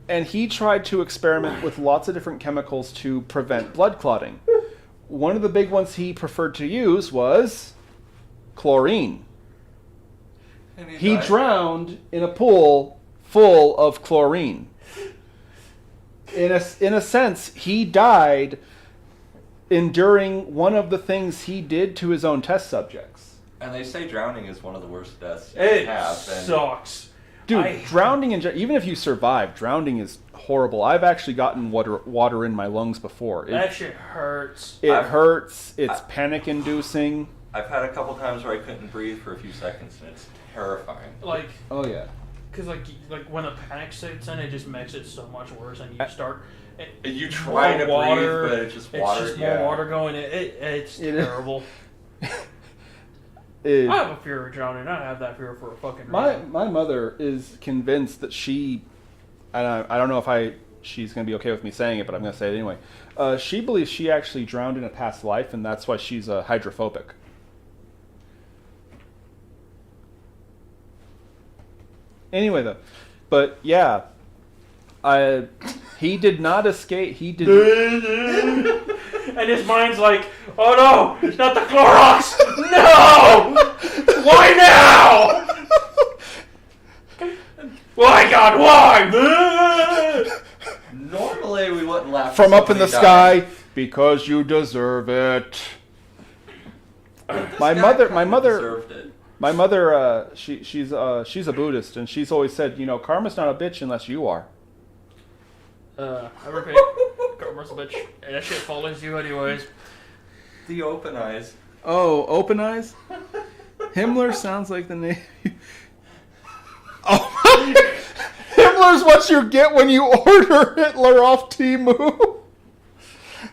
and he tried to experiment with lots of different chemicals to prevent blood clotting. One of the big ones he preferred to use was chlorine. He drowned in a pool full of chlorine. In a sense, he died enduring one of the things he did to his own test subjects. And they say drowning is one of the worst deaths you it have. Sucks. Dude, drowning, even if you survive, drowning is horrible. I've actually gotten water in my lungs before. That shit hurts. It hurts. It's panic-inducing. I've had a couple times where I couldn't breathe for a few seconds, and it's terrifying. Like, oh yeah. Because like when a panic sets in, it just makes it so much worse, and you start. You try to water, breathe, but it's just water. It's just more water going. It's terrible. I have a fear of drowning. I have that fear for a fucking reason. My mother is convinced that she, and I don't know if she's going to be okay with me saying it, but I'm going to say it anyway. She believes she actually drowned in a past life, and that's why she's hydrophobic. Anyway, though, but yeah, he did not escape. He did. And his mind's like, oh no, it's not the Clorox! No! Why now? Why, God, why? Normally we wouldn't laugh. From up in the sky, because you deserve it. My mother, she's a Buddhist, and she's always said, karma's not a bitch unless you are. I repeat, karma's a bitch. And that shit follows you anyways. The open eyes. Oh, Open Eyes? Himmler sounds like the name. Oh, Himmler's what you get when you order Hitler off Temu.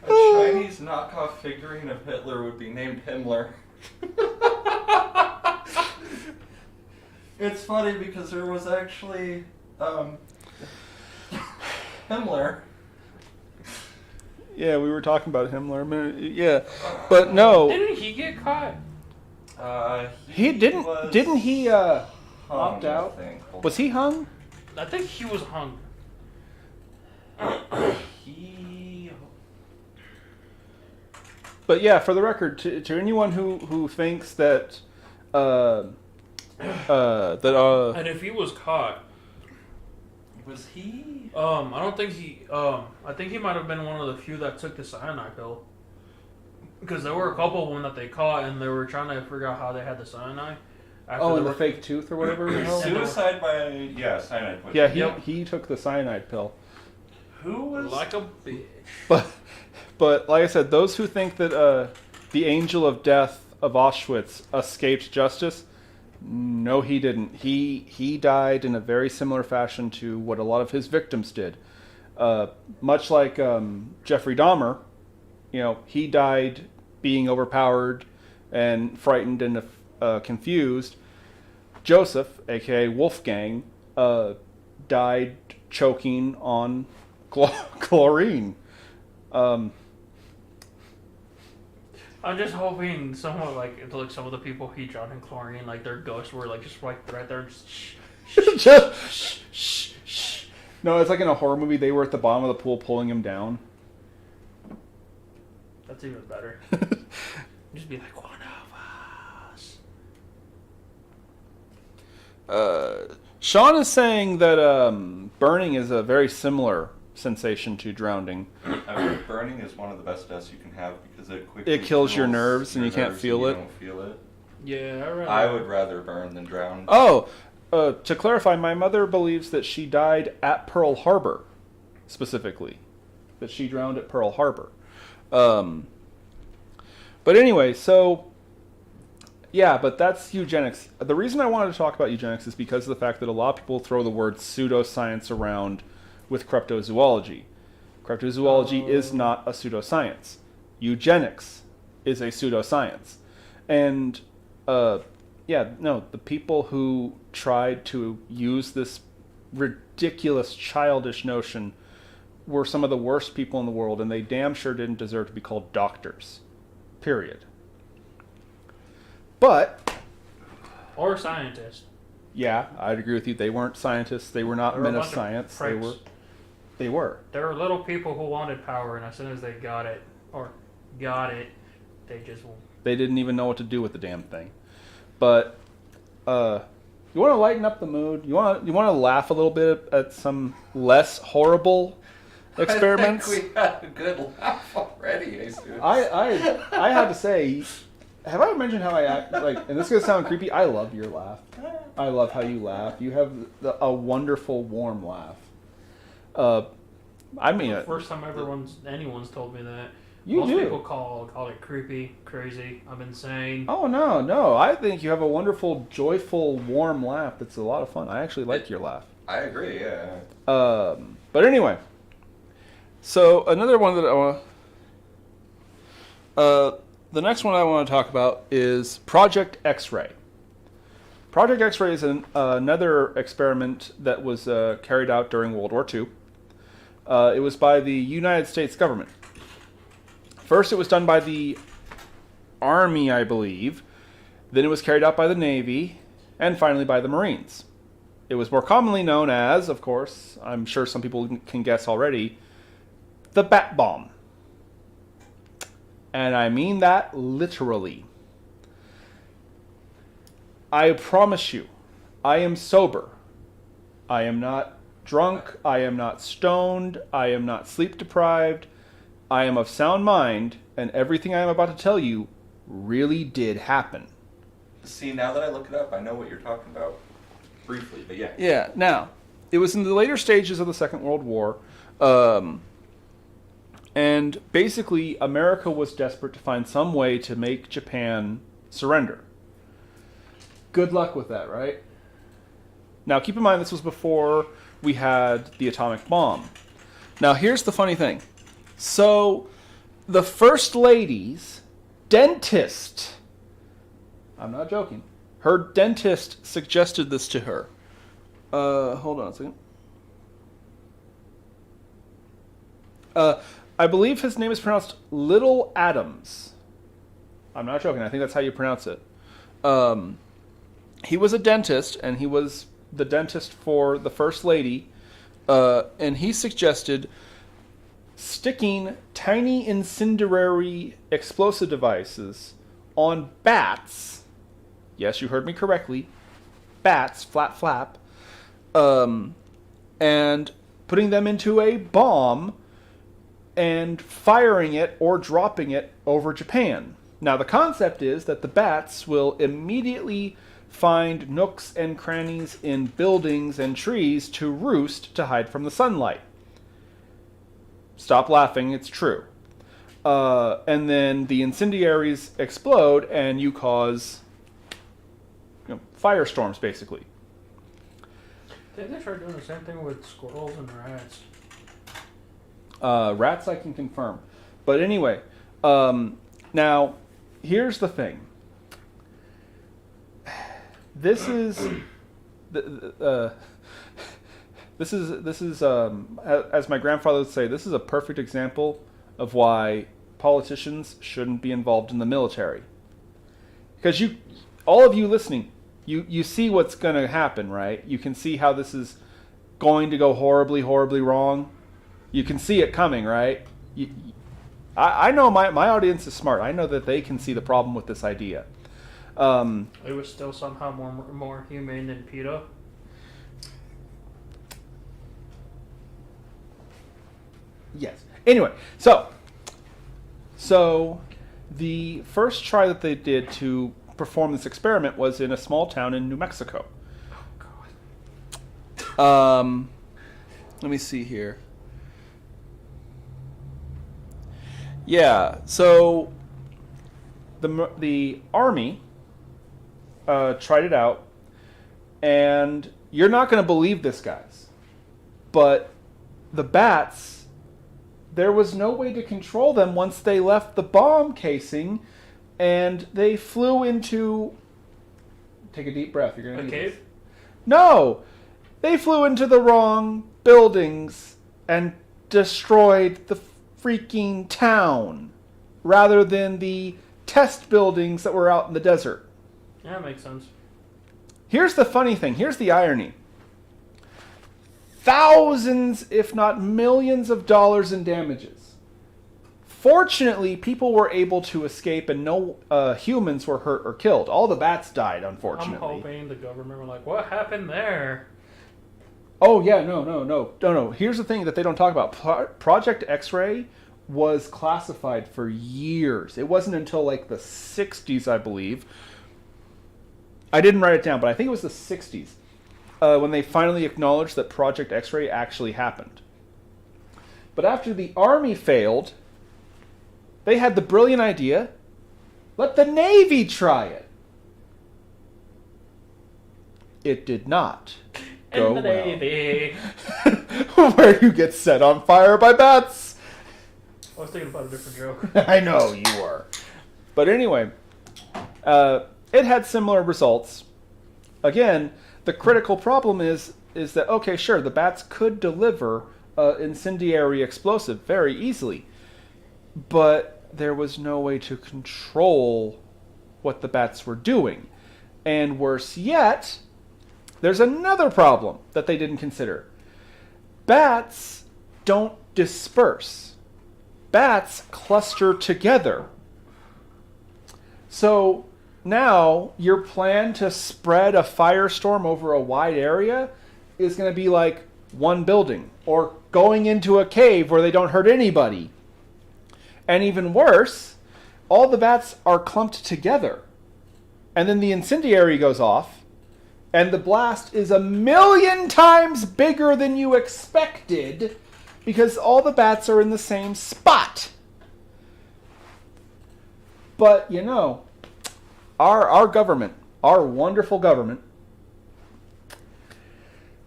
A Chinese knockoff figurine of Hitler would be named Himmler. It's funny because there was actually Himmler. Yeah, we were talking about Himmler a minute. Yeah, but no. Didn't he get caught? He didn't. Didn't he opt out? Was he hung? I think he was hung. But yeah, for the record, to anyone who thinks that And if he was caught, was he? I don't think he. I think he might have been one of the few that took the cyanide pill. Because there were a couple of them that they caught, and they were trying to figure out how they had the cyanide. And the fake tooth or whatever. Suicide by cyanide poisoning. Yeah, he took the cyanide pill. Who was like a bitch? But like I said, those who think that the angel of death of Auschwitz escaped justice, no, he didn't. He died in a very similar fashion to what a lot of his victims did. Much like Jeffrey Dahmer, he died being overpowered and frightened and confused. Joseph, aka Wolfgang, died choking on chlorine. I'm just hoping someone like some of the people he drowned in chlorine, like their ghosts were like just right there, just shh. No, it's like in a horror movie. They were at the bottom of the pool pulling him down. That's even better. Just be like, one of us. Sean is saying that burning is a very similar sensation to drowning. Burning is one of the best deaths you can have because it kills your nerves and you can't feel it. You don't feel it. Yeah, I would rather burn than drown. Oh, to clarify, my mother believes that she died at Pearl Harbor, specifically. That she drowned at Pearl Harbor. But anyway, so... Yeah, but that's eugenics. The reason I wanted to talk about eugenics is because of the fact that a lot of people throw the word pseudoscience around with cryptozoology. Cryptozoology is not a pseudoscience. Eugenics is a pseudoscience. And, the people who tried to use this ridiculous, childish notion were some of the worst people in the world, and they damn sure didn't deserve to be called doctors. Period. But... Or scientists. Yeah, I'd agree with you. They weren't scientists. They were not men of science. They were. There were little people who wanted power, and as soon as they got it, they just... They didn't even know what to do with the damn thing. But, you want to lighten up the mood? You want to laugh a little bit at some less horrible experiments? I think we had a good laugh already, Jesus. I have to say, have I mentioned how I act? Like, and this is gonna sound creepy. I love your laugh. I love how you laugh. You have a wonderful, warm laugh. I mean, the first time anyone's told me that. Most people call it creepy, crazy. I'm insane. Oh no! I think you have a wonderful, joyful, warm laugh. That's a lot of fun. I actually like your laugh. I agree. Yeah. But anyway, so another one that I want. The next one I want to talk about is Project X-Ray. Project X-Ray is another experiment that was carried out during World War II. It was by the United States government. First, it was done by the Army, I believe. Then it was carried out by the Navy. And finally by the Marines. It was more commonly known as, of course, I'm sure some people can guess already, the Bat Bomb. And I mean that literally. I promise you, I am sober. I am not drunk. I am not stoned. I am not sleep deprived. I am of sound mind, and everything I am about to tell you really did happen. See, now that I look it up, I know what you're talking about. Briefly, but yeah. Yeah, now, it was in the later stages of the Second World War. And basically, America was desperate to find some way to make Japan surrender. Good luck with that, right? Now, keep in mind, this was before we had the atomic bomb. Now, here's the funny thing. So, the First Lady's dentist, I'm not joking, her dentist suggested this to her. Hold on a second. I believe his name is pronounced Little Adams. I'm not joking. I think that's how you pronounce it. He was a dentist, and he was the dentist for the First Lady, and he suggested sticking tiny incendiary explosive devices on bats. Yes, you heard me correctly. Bats, flap, flap. And putting them into a bomb and firing it or dropping it over Japan. Now, the concept is that the bats will immediately find nooks and crannies in buildings and trees to roost to hide from the sunlight. Stop laughing, it's true. And then the incendiaries explode and you cause firestorms, basically. Didn't they start doing the same thing with squirrels and rats? Rats I can confirm. But anyway, now, here's the thing. This is... This is as my grandfather would say, this is a perfect example of why politicians shouldn't be involved in the military. Because all of you listening, you see what's going to happen, right? You can see how this is going to go horribly, horribly wrong. You can see it coming, right? I know my audience is smart. I know that they can see the problem with this idea. It was still somehow more humane than PETA. Yes. Anyway, so the first try that they did to perform this experiment was in a small town in New Mexico. Oh, God. Let me see here. Yeah, so the Army tried it out, and you're not going to believe this, guys, but the bats, there was no way to control them once they left the bomb casing, and they flew into... Take a deep breath. You're going to need cave? this. No! They flew into the wrong buildings and destroyed the freaking town rather than the test buildings that were out in the desert. Yeah, that makes sense. Here's the funny thing. Here's the irony. Thousands, if not millions of dollars in damages. Fortunately, people were able to escape and no humans were hurt or killed. All the bats died, unfortunately. I'm hoping the government were like, what happened there? Oh, yeah, no. Here's the thing that they don't talk about. Project X-Ray was classified for years. It wasn't until like the 60s, I believe. I didn't write it down, but I think it was the 60s when they finally acknowledged that Project X-Ray actually happened. But after the Army failed, they had the brilliant idea, let the Navy try it. It did not go In the Navy. well. Where you get set on fire by bats. I was thinking about a different joke. I know you were. But anyway, it had similar results. Again, the critical problem is that, okay, sure, the bats could deliver incendiary explosive very easily, but there was no way to control what the bats were doing. And worse yet, there's another problem that they didn't consider. Bats don't disperse. Bats cluster together. So now your plan to spread a firestorm over a wide area is going to be like one building or going into a cave where they don't hurt anybody. And even worse, all the bats are clumped together. And then the incendiary goes off, and the blast is 1,000,000 times bigger than you expected, because all the bats are in the same spot. But, you know, our government, our wonderful government,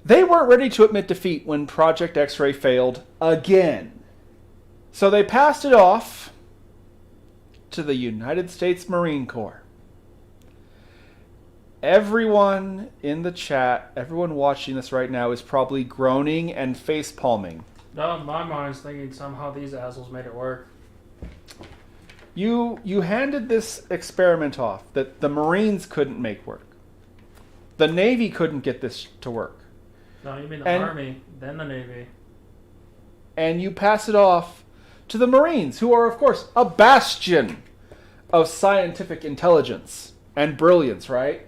they weren't ready to admit defeat when Project X-Ray failed again. So they passed it off to the United States Marine Corps. Everyone in the chat, everyone watching this right now is probably groaning and face-palming. No, my mind's thinking somehow these assholes made it work. You handed this experiment off that the Marines couldn't make work. The Navy couldn't get this to work. No, you mean the Army, then the Navy. And you pass it off to the Marines, who are, of course, a bastion of scientific intelligence and brilliance, right?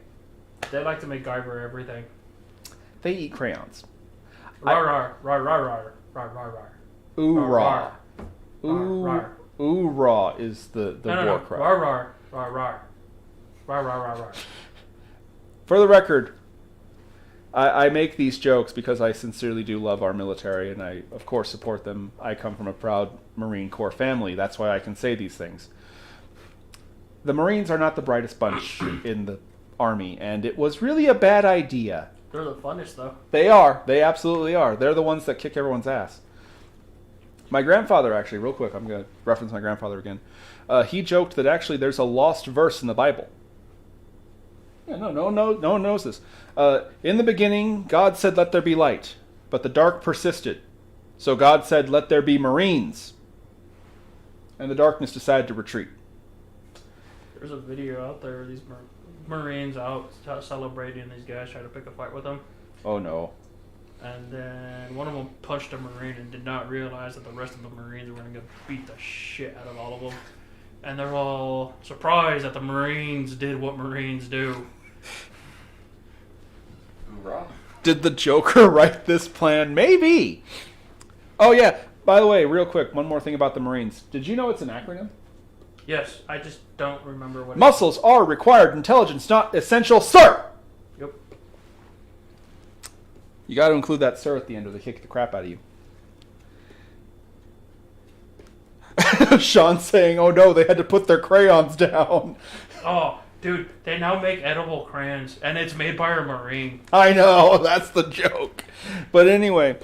They like to make MacGyver everything. They eat crayons. Rar, rar, rar, rar, rar, rar, rar, rar. Ooh, Rar, raw. Ooh, rar. ooh, raw is the war cry. Rar, rar, rar, rar. Rar, rar, rar, rar. For the record, I make these jokes because I sincerely do love our military, and I, of course, support them. I come from a proud Marine Corps family. That's why I can say these things. The Marines are not the brightest bunch in the Army, and it was really a bad idea. They're the funnest, though. They are. They absolutely are. They're the ones that kick everyone's ass. My grandfather, actually, real quick, I'm going to reference my grandfather again. He joked that actually there's a lost verse in the Bible. Yeah, no one knows this. In the beginning, God said, "Let there be light," but the dark persisted. So God said, "Let there be Marines," and the darkness decided to retreat. There's a video out there of these Marines out celebrating. These guys try to pick a fight with them. Oh no! And then one of them punched a Marine and did not realize that the rest of the Marines were going to beat the shit out of all of them. And they're all surprised that the Marines did what Marines do. Hoorah. Did the Joker write this plan? Maybe. Oh yeah. By the way, real quick, one more thing about the Marines. Did you know it's an acronym? Yes, I just don't remember what. Muscles are required. Intelligence not essential, sir. Yep. You got to include that "sir" at the end, or they kick the crap out of you. Sean saying, "Oh no, they had to put their crayons down." Oh, dude, they now make edible crayons, and it's made by a Marine. I know, that's the joke. But anyway,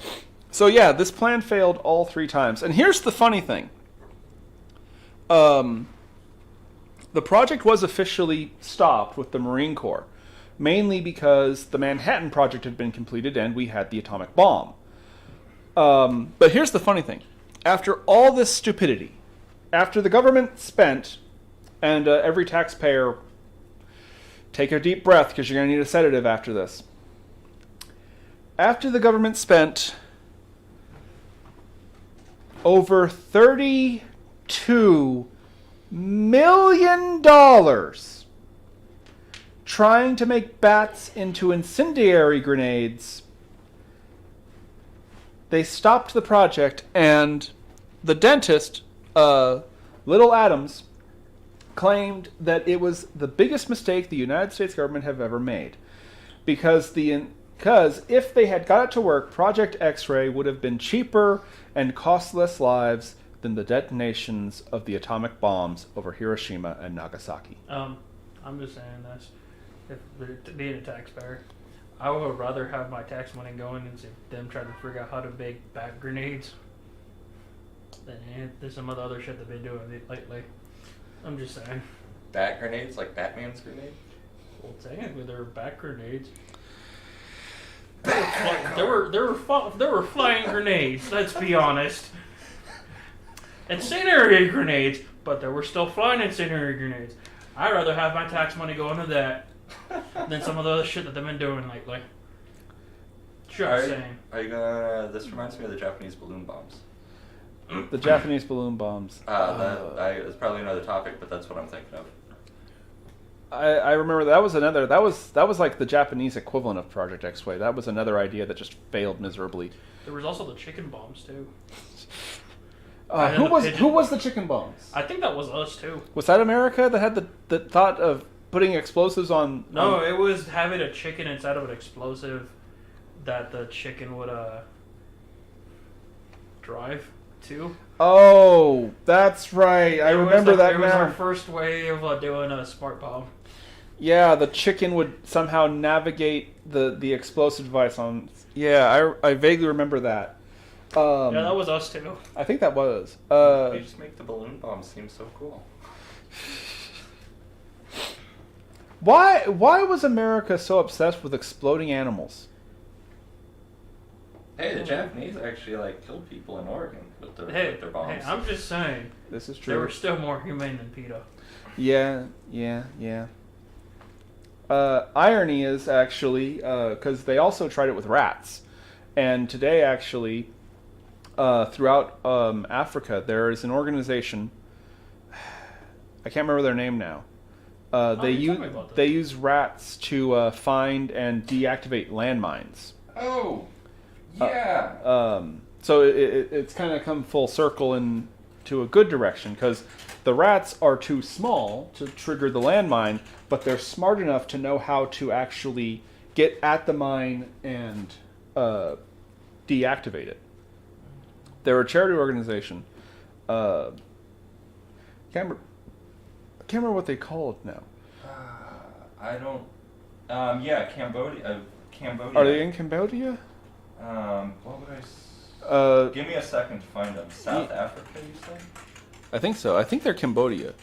so yeah, this plan failed all 3 times. And here's the funny thing. The project was officially stopped with the Marine Corps, mainly because the Manhattan Project had been completed and we had the atomic bomb. But here's the funny thing. After all this stupidity, after the government spent, and every taxpayer, take a deep breath because you're going to need a sedative after this. After the government spent over $32 million trying to make bats into incendiary grenades, they stopped the project, and the dentist, Little Adams, claimed that it was the biggest mistake the United States government have ever made. Because if they had got it to work, Project X-Ray would have been cheaper and cost less lives than the detonations of the atomic bombs over Hiroshima and Nagasaki. I'm just saying this. If being a taxpayer, I would rather have my tax money going and see them try to figure out how to make bat grenades than some of the other shit they've been doing lately. I'm just saying. Bat grenades, like Batman's grenade? Well, technically, they were bat grenades. There were flying grenades. Let's be honest. Incendiary grenades, but there were still flying incendiary grenades. I'd rather have my tax money going to that than some of the other shit that they've been doing lately. Just saying. Are you gonna? This reminds me of the Japanese balloon bombs. The Japanese balloon bombs. It's probably another topic, but that's what I'm thinking of. I remember that was like the Japanese equivalent of Project X-Way. That was another idea that just failed miserably. There was also the chicken bombs too. Who was the chicken bombs? I think that was us too. Was that America that had the thought of putting explosives on? No, it was having a chicken inside of an explosive that the chicken would Drive 2. Oh, that's right. I remember that It was our now. first way of doing a smart bomb. Yeah, the chicken would somehow navigate the explosive device on. Yeah, I vaguely remember that. Yeah, that was us too. I think that was. They just make the balloon bomb seem so cool. Why was America so obsessed with exploding animals? Hey, the Japanese actually killed people in Oregon with their bombs. Hey, I'm just saying. This is They true. were still more humane than PETA. Yeah. Irony is actually because they also tried it with rats, and today actually, throughout Africa, there is an organization. I can't remember their name now. They use rats to find and deactivate landmines. Oh, yeah. So it's kind of come full circle into a good direction because the rats are too small to trigger the landmine, but they're smart enough to know how to actually get at the mine and deactivate it. They're a charity organization. Can't remember what they call it now. I don't. Yeah, Cambodia. Are they in Cambodia? What would I? Give me a second to find them. South Yeah. Africa, you say? I think so. I think they're Cambodia.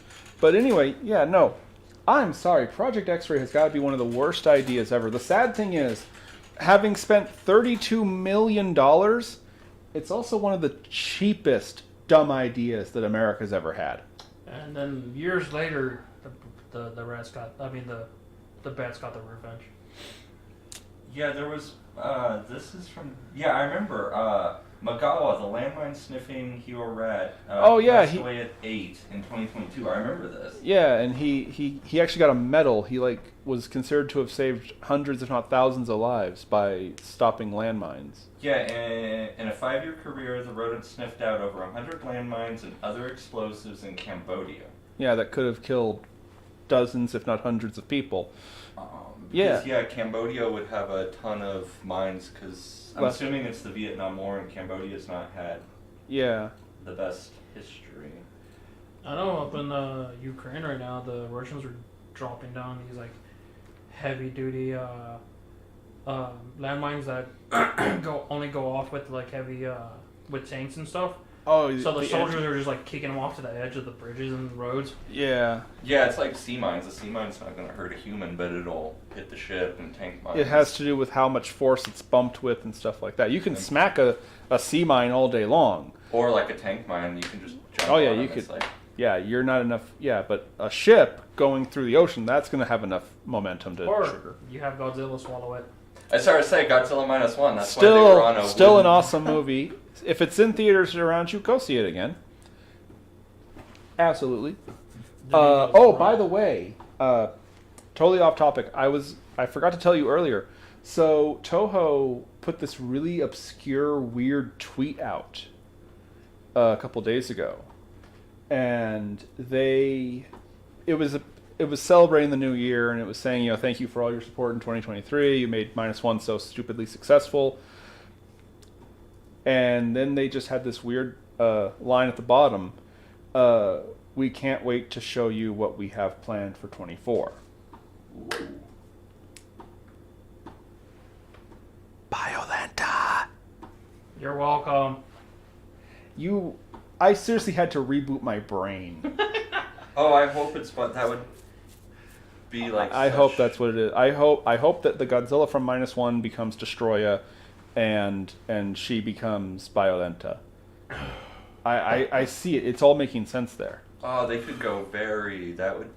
But anyway, yeah, no. I'm sorry. Project X-Ray has got to be one of the worst ideas ever. The sad thing is, having spent $32 million, it's also one of the cheapest dumb ideas that America's ever had. And then years later, the rats got. I mean, the bats got their revenge. Yeah, there was. This is from. Yeah, I remember. Magawa, the landmine sniffing hero rat. Passed away at 8 in 2022. I remember this. Yeah, and he actually got a medal. He was considered to have saved hundreds, if not thousands, of lives by stopping landmines. Yeah, in a 5-year career, the rodent sniffed out over 100 landmines and other explosives in Cambodia. Yeah, that could have killed dozens, if not hundreds, of people. Because, Cambodia would have a ton of mines because I'm assuming it's the Vietnam War and Cambodia's not had the best history. I know up in Ukraine right now, the Russians are dropping down these heavy duty landmines that only go off with heavy with tanks and stuff. Oh, so the soldiers are just kicking them off to the edge of the bridges and roads. Yeah. Yeah, it's like sea mines. A sea mine's not going to hurt a human, but it'll hit the ship and tank mines. It has to do with how much force it's bumped with and stuff like that. You can smack a sea mine all day long. Or like a tank mine, you can just jump on them. You could. Yeah, you're not enough. Yeah, but a ship going through the ocean, that's going to have enough momentum to trigger. You have Godzilla swallow it. I started to say Godzilla -1. That's why they were on a still an awesome movie. If it's in theaters around you, go see it again. Absolutely. By the way, totally off topic. I forgot to tell you earlier. So Toho put this really obscure, weird tweet out a couple days ago, and it was celebrating the new year, and it was saying, thank you for all your support in 2023. You made -1 so stupidly successful. And then they just had this weird line at the bottom. We can't wait to show you what we have planned for 24. Biolanta. You're welcome. I seriously had to reboot my brain. Oh, I hope it's what that would be like. I hope that's what it is. I hope that the Godzilla from -1 becomes Destroya, and she becomes Biolenta. I see it. It's all making sense there. Oh, they could go that'd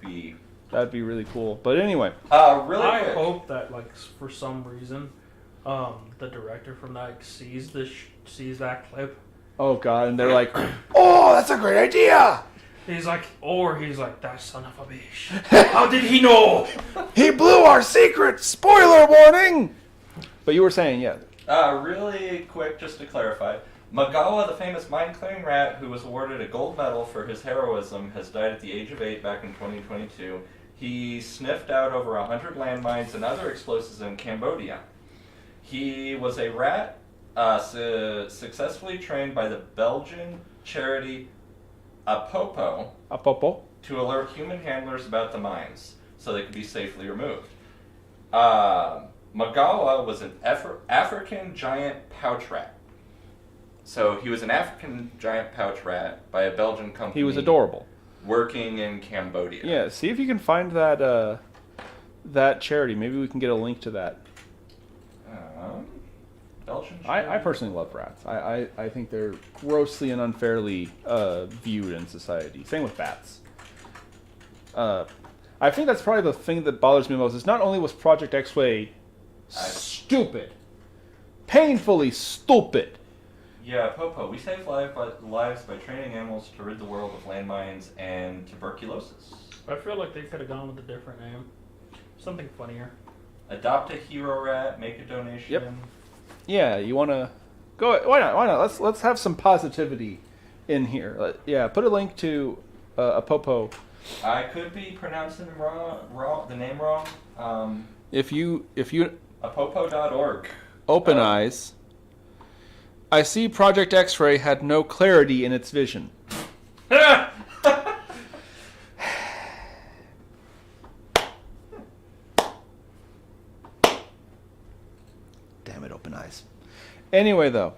be really cool. But anyway. I hope that for some reason, the director from that sees that clip. Oh God, and they're like, oh, that's a great idea. He's like, that son of a bitch. How did he know? He blew our secret. Spoiler warning. But you were saying, yeah. Really quick, just to clarify, Magawa, the famous mine-clearing rat who was awarded a gold medal for his heroism, has died at the age of 8 back in 2022. He sniffed out over 100 landmines and other explosives in Cambodia. He was a rat successfully trained by the Belgian charity Apopo to alert human handlers about the mines so they could be safely removed. Magawa was an African giant pouch rat. So he was an African giant pouch rat by a Belgian company. He was adorable. Working in Cambodia. Yeah, see if you can find that that charity. Maybe we can get a link to that. Belgian I personally love rats. I think they're grossly and unfairly viewed in society. Same with bats. I think that's probably the thing that bothers me most. Is not only was Project X-Ray stupid, painfully stupid. Yeah, Popo, we save lives by training animals to rid the world of landmines and tuberculosis. I feel like they could have gone with a different name. Something funnier. Adopt a hero rat, make a donation. Yep. Yeah, you want to go? Why not? Why not? Let's have some positivity in here. Yeah, put a link to a Popo. I could be pronouncing the name wrong. If you apopo.org. Open eyes. I see Project X-Ray had no clarity in its vision. Ah! Damn it, Open eyes. Anyway, though.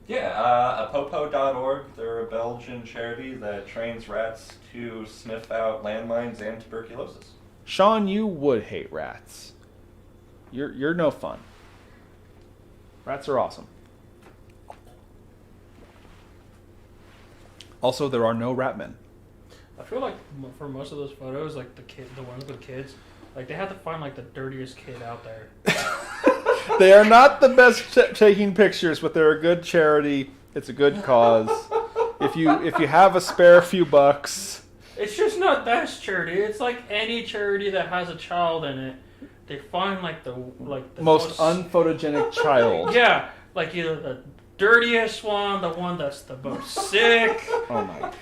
Yeah, apopo.org. They're a Belgian charity that trains rats to sniff out landmines and tuberculosis. Sean, you would hate rats. You're no fun. Rats are awesome. Also, there are no rat men. I feel like for most of those photos, like the ones with kids, like they have to find like the dirtiest kid out there. They are not the best taking pictures, but they're a good charity. It's a good cause. If you have a spare few bucks, it's just not that charity. It's like any charity that has a child in it. They find like the most unphotogenic child. Yeah, like either the dirtiest one, the one that's the most sick. Oh my!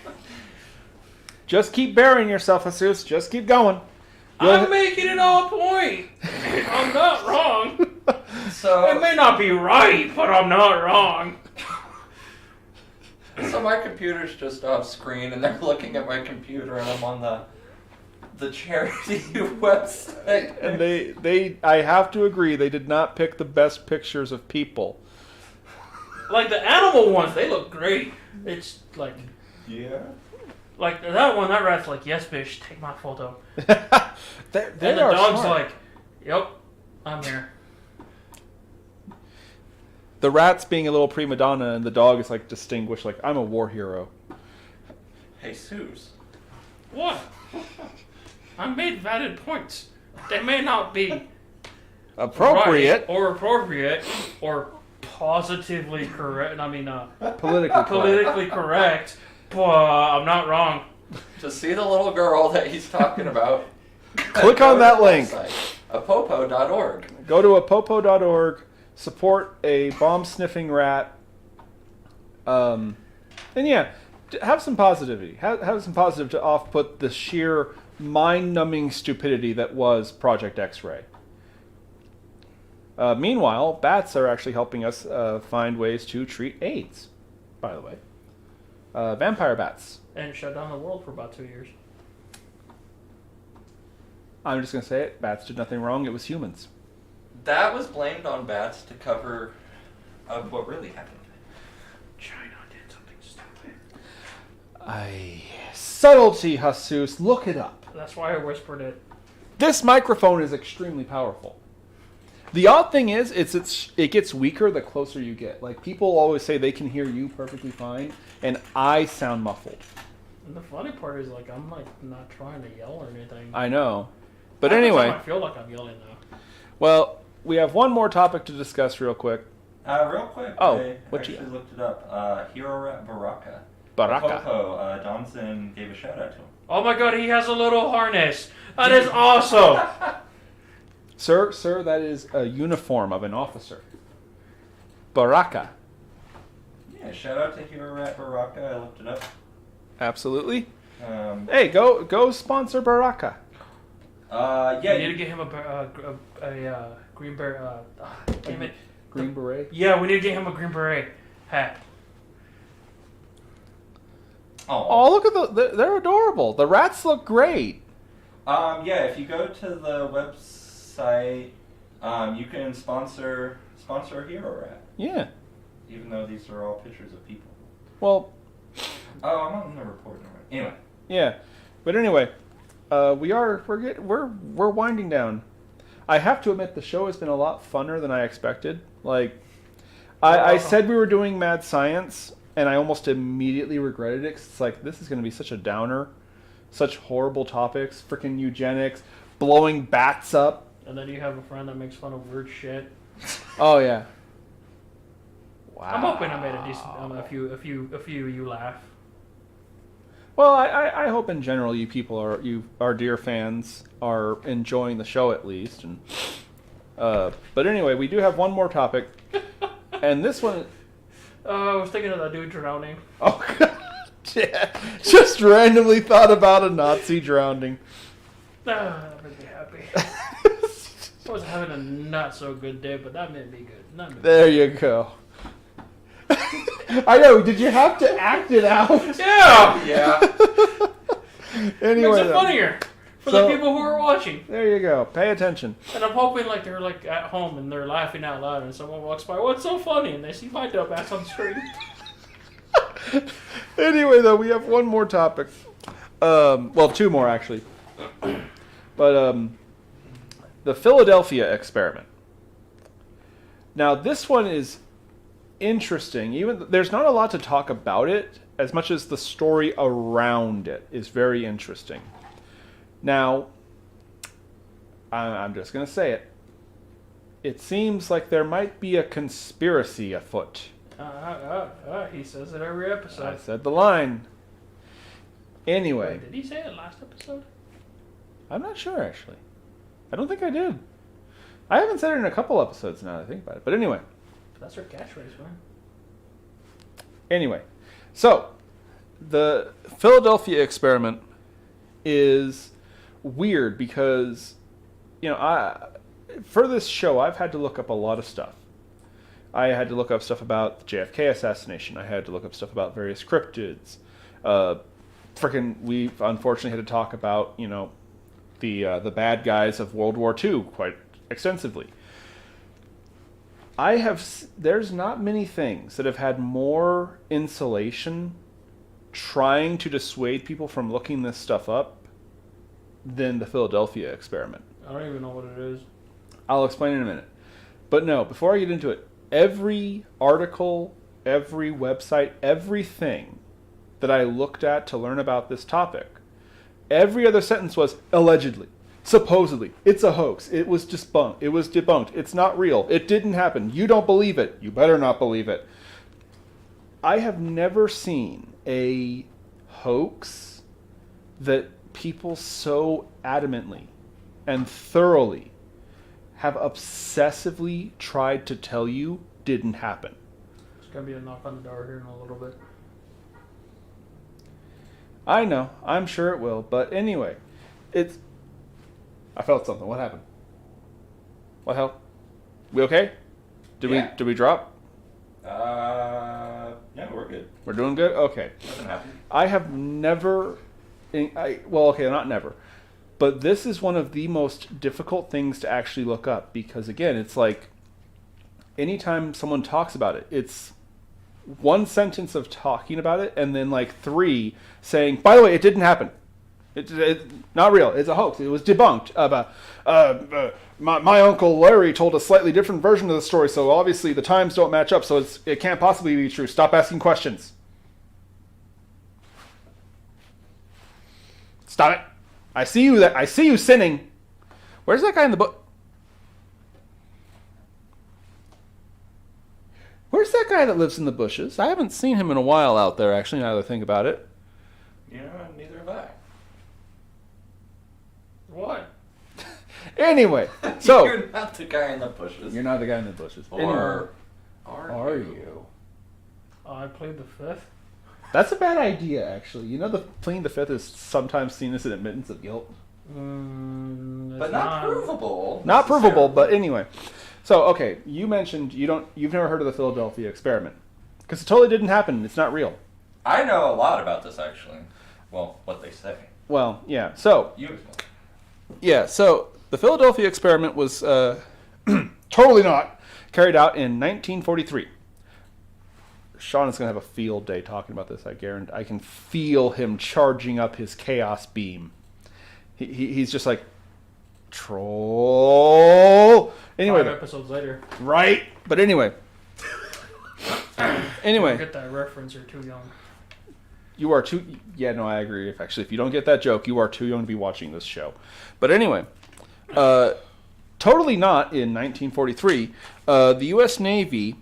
Just keep burying yourself, Jesus. Just keep going. I'm making it all point. I'm not wrong. So it may not be right, but I'm not wrong. So my computer's just off screen, and they're looking at my computer, and I'm on the charity website. And I have to agree, they did not pick the best pictures of people. Like the animal ones, they look great. It's like, yeah. Like that one, that rat's like, yes, bitch, take my photo. they and the are dog's smart. like, yep, I'm here. The rat's being a little prima donna, and the dog is like distinguished, like, I'm a war hero. Jesus. What? I made valid points. They may not be appropriate right or appropriate or positively correct. I mean, politically correct. But I'm not wrong. To see the little girl that he's talking about, click on that link. Apopo.org. Go to apopo.org. Support a bomb-sniffing rat. And yeah, have some positivity. Have some positive to off-put the sheer mind-numbing stupidity that was Project X-Ray. Meanwhile, bats are actually helping us find ways to treat AIDS, by the way. Vampire bats. And shut down the world for about 2 years. I'm just going to say it. Bats did nothing wrong. It was humans. That was blamed on bats to cover up what really happened. China did something stupid. Subtlety, Jesus. Look it up. That's why I whispered it. This microphone is extremely powerful. The odd thing is, it gets weaker the closer you get. Like, people always say they can hear you perfectly fine, and I sound muffled. And the funny part is, like, I'm like not trying to yell or anything. I know. But Half the anyway. time I feel like I'm yelling though. Well, we have one more topic to discuss real quick. Real quick. Oh, I what actually you looked it up. Hero Rat Baraka. Baraka. Popo, Donson gave a shout out to him. Oh my god, he has a little harness. That is awesome. Sir, that is a uniform of an officer. Baraka. Yeah, shout out to Hero Rat Baraka. I looked it up. Absolutely. Hey, go sponsor Baraka. Yeah. You need to get him a green bear. Damn it. Green beret. Yeah, we need to get him a Green Beret hat. Oh, look at they're adorable. The rats look great. Yeah, if you go to the website, you can sponsor a hero rat. Yeah. Even though these are all pictures of people. Well. Oh, I'm on the report now. Anyway. Yeah, but anyway, we're winding down. I have to admit the show has been a lot funner than I expected. Like, I said we were doing Mad Science, and I almost immediately regretted it. 'Cause it's like, this is going to be such a downer, such horrible topics, freaking eugenics, blowing bats up. And then you have a friend that makes fun of weird shit. Oh yeah. Wow. I'm hoping I made a decent, a few you laugh. Well, I hope in general you people our dear fans are enjoying the show at least, and but anyway, we do have one more topic, and this one. I was thinking of that dude drowning. Oh God! Yeah, just randomly thought about a Nazi drowning. That made me happy. I was having a not so good day, but that made me good. There you go. I know. Did you have to act it out? Yeah. Yeah. Anyway, makes it funnier for the people who are watching. There you go. Pay attention. And I'm hoping like they're like at home and they're laughing out loud, and someone walks by. What's so funny? And they see my dumb ass on the screen. Anyway, though, we have one more topic. Well, two more actually. But the Philadelphia experiment. Now, this one is interesting. Even there's not a lot to talk about it, as much as the story around it is very interesting. Now, I'm just going to say it. It seems like there might be a conspiracy afoot. He says it every episode. I said the line. Anyway. Wait, did he say it last episode? I'm not sure, actually. I don't think I did. I haven't said it in a couple episodes now that I think about it. But anyway. That's our catchphrase, man. Anyway. So, the Philadelphia experiment is weird because, for this show, I've had to look up a lot of stuff. I had to look up stuff about the JFK assassination. I had to look up stuff about various cryptids. We unfortunately had to talk about, the bad guys of World War II quite extensively. There's not many things that have had more insulation trying to dissuade people from looking this stuff up than the Philadelphia experiment. I don't even know what it is. I'll explain in a minute. But no, before I get into it, every article, every website, everything that I looked at to learn about this topic, every other sentence was allegedly, supposedly, it's a hoax, it was debunked, it's not real, it didn't happen, you don't believe it, you better not believe it. I have never seen a hoax that people so adamantly and thoroughly have obsessively tried to tell you didn't happen. There's going to be a knock on the door here in a little bit. I know. I'm sure it will. But anyway, I felt something. What happened? What the hell? We okay? Did we drop? Yeah, we're good. We're doing good? Okay. Nothing happened. I have never... not never. But this is one of the most difficult things to actually look up because, again, it's like anytime someone talks about it, it's one sentence of talking about it and then like three saying, by the way, it didn't happen. It's not real. It's a hoax. It was debunked. My Uncle Larry told a slightly different version of the story, so obviously the times don't match up, so it can't possibly be true. Stop asking questions. Stop it. I see you sinning. Where's that guy in the book? Where's that guy that lives in the bushes? I haven't seen him in a while out there, actually, now that I think about it. Neither have I. What? Anyway, so... You're not the guy in the bushes. You're not the guy in the bushes. Or... Are you? I played the fifth. That's a bad idea, actually. The pleading the fifth is sometimes seen as an admittance of guilt. But not provable. Not provable, but anyway. So, okay, you mentioned you've never heard of the Philadelphia experiment. Because it totally didn't happen. It's not real. I know a lot about this, actually. Well, what they say. Well, yeah. So, You explain. yeah, so the Philadelphia experiment was totally not carried out in 1943. Sean is going to have a field day talking about this, I guarantee. I can feel him charging up his chaos beam. He's just like, troll. Anyway, 5 episodes later. right? But anyway. Anyway. Get that reference, you're too young. You are too... Yeah, no, I agree. If you don't get that joke, you are too young to be watching this show. But anyway, totally not in 1943. The U.S. Navy...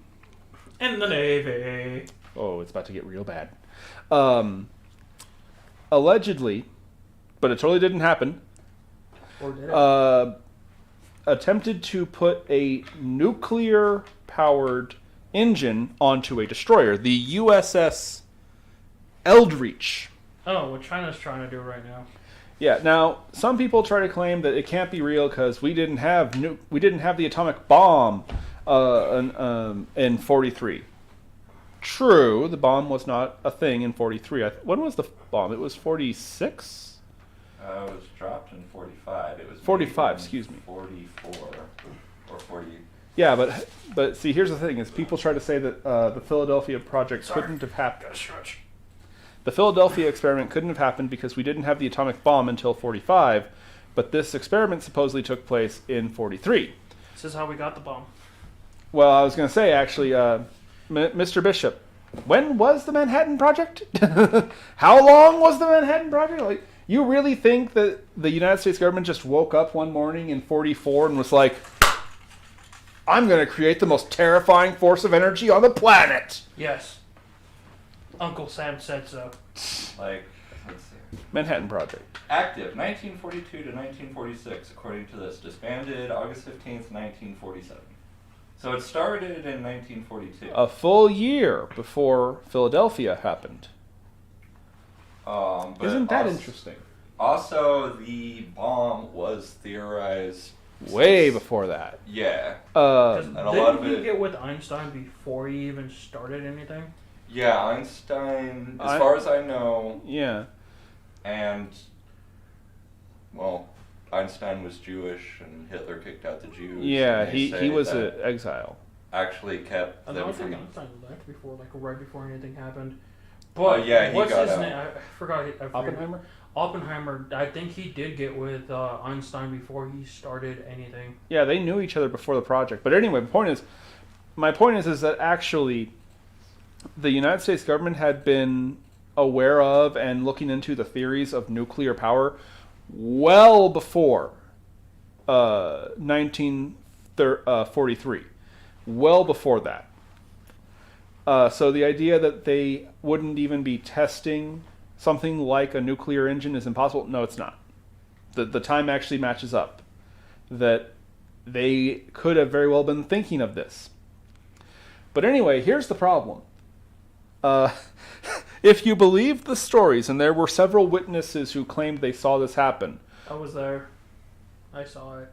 In the Navy. Oh, it's about to get real bad. Allegedly, but it totally didn't happen, Or did it? attempted to put a nuclear-powered engine onto a destroyer, the USS Eldridge. Oh, what China's trying to do right now. Yeah. Now, some people try to claim that it can't be real because we didn't have the atomic bomb in 43. True, the bomb was not a thing in 43. When was the bomb? It was 46. It was dropped in 45. It was 45. Excuse me. 44 or 40. Yeah, but see, here's the thing: is people try to say that the Philadelphia project couldn't have happened. Gotta stretch. The Philadelphia experiment couldn't have happened because we didn't have the atomic bomb until 45, but this experiment supposedly took place in 43. This is how we got the bomb. Well, I was going to say, actually, Mr. Bishop, when was the Manhattan Project? How long was the Manhattan Project? Like, you really think that the United States government just woke up one morning in 44 and was like, I'm going to create the most terrifying force of energy on the planet? Yes. Uncle Sam said so. Like, let's see. Manhattan Project. Active 1942 to 1946, according to this. Disbanded August 15th, 1947. So it started in 1942. A full year before Philadelphia happened. But Isn't that also, interesting? Also, the bomb was theorized Way before that. Yeah. Didn't and a lot of he it. get with Einstein before he even started anything? Yeah, Einstein, as far as I know, Yeah. and well, Einstein was Jewish, and Hitler kicked out the Jews. Yeah, and they say he was that an exile. actually kept I them think from. Einstein left before, like right before anything happened. But yeah, he what's got his out. name? I forgot. Oppenheimer? Oppenheimer. I think he did get with Einstein before he started anything. Yeah, they knew each other before the project. But anyway, my point is that actually the United States government had been aware of and looking into the theories of nuclear power well before 1943. Well before that. So the idea that they wouldn't even be testing something like a nuclear engine is impossible. No, it's not. The time actually matches up. That they could have very well been thinking of this. But anyway, here's the problem. If you believe the stories, and there were several witnesses who claimed they saw this happen. I was there. I saw it.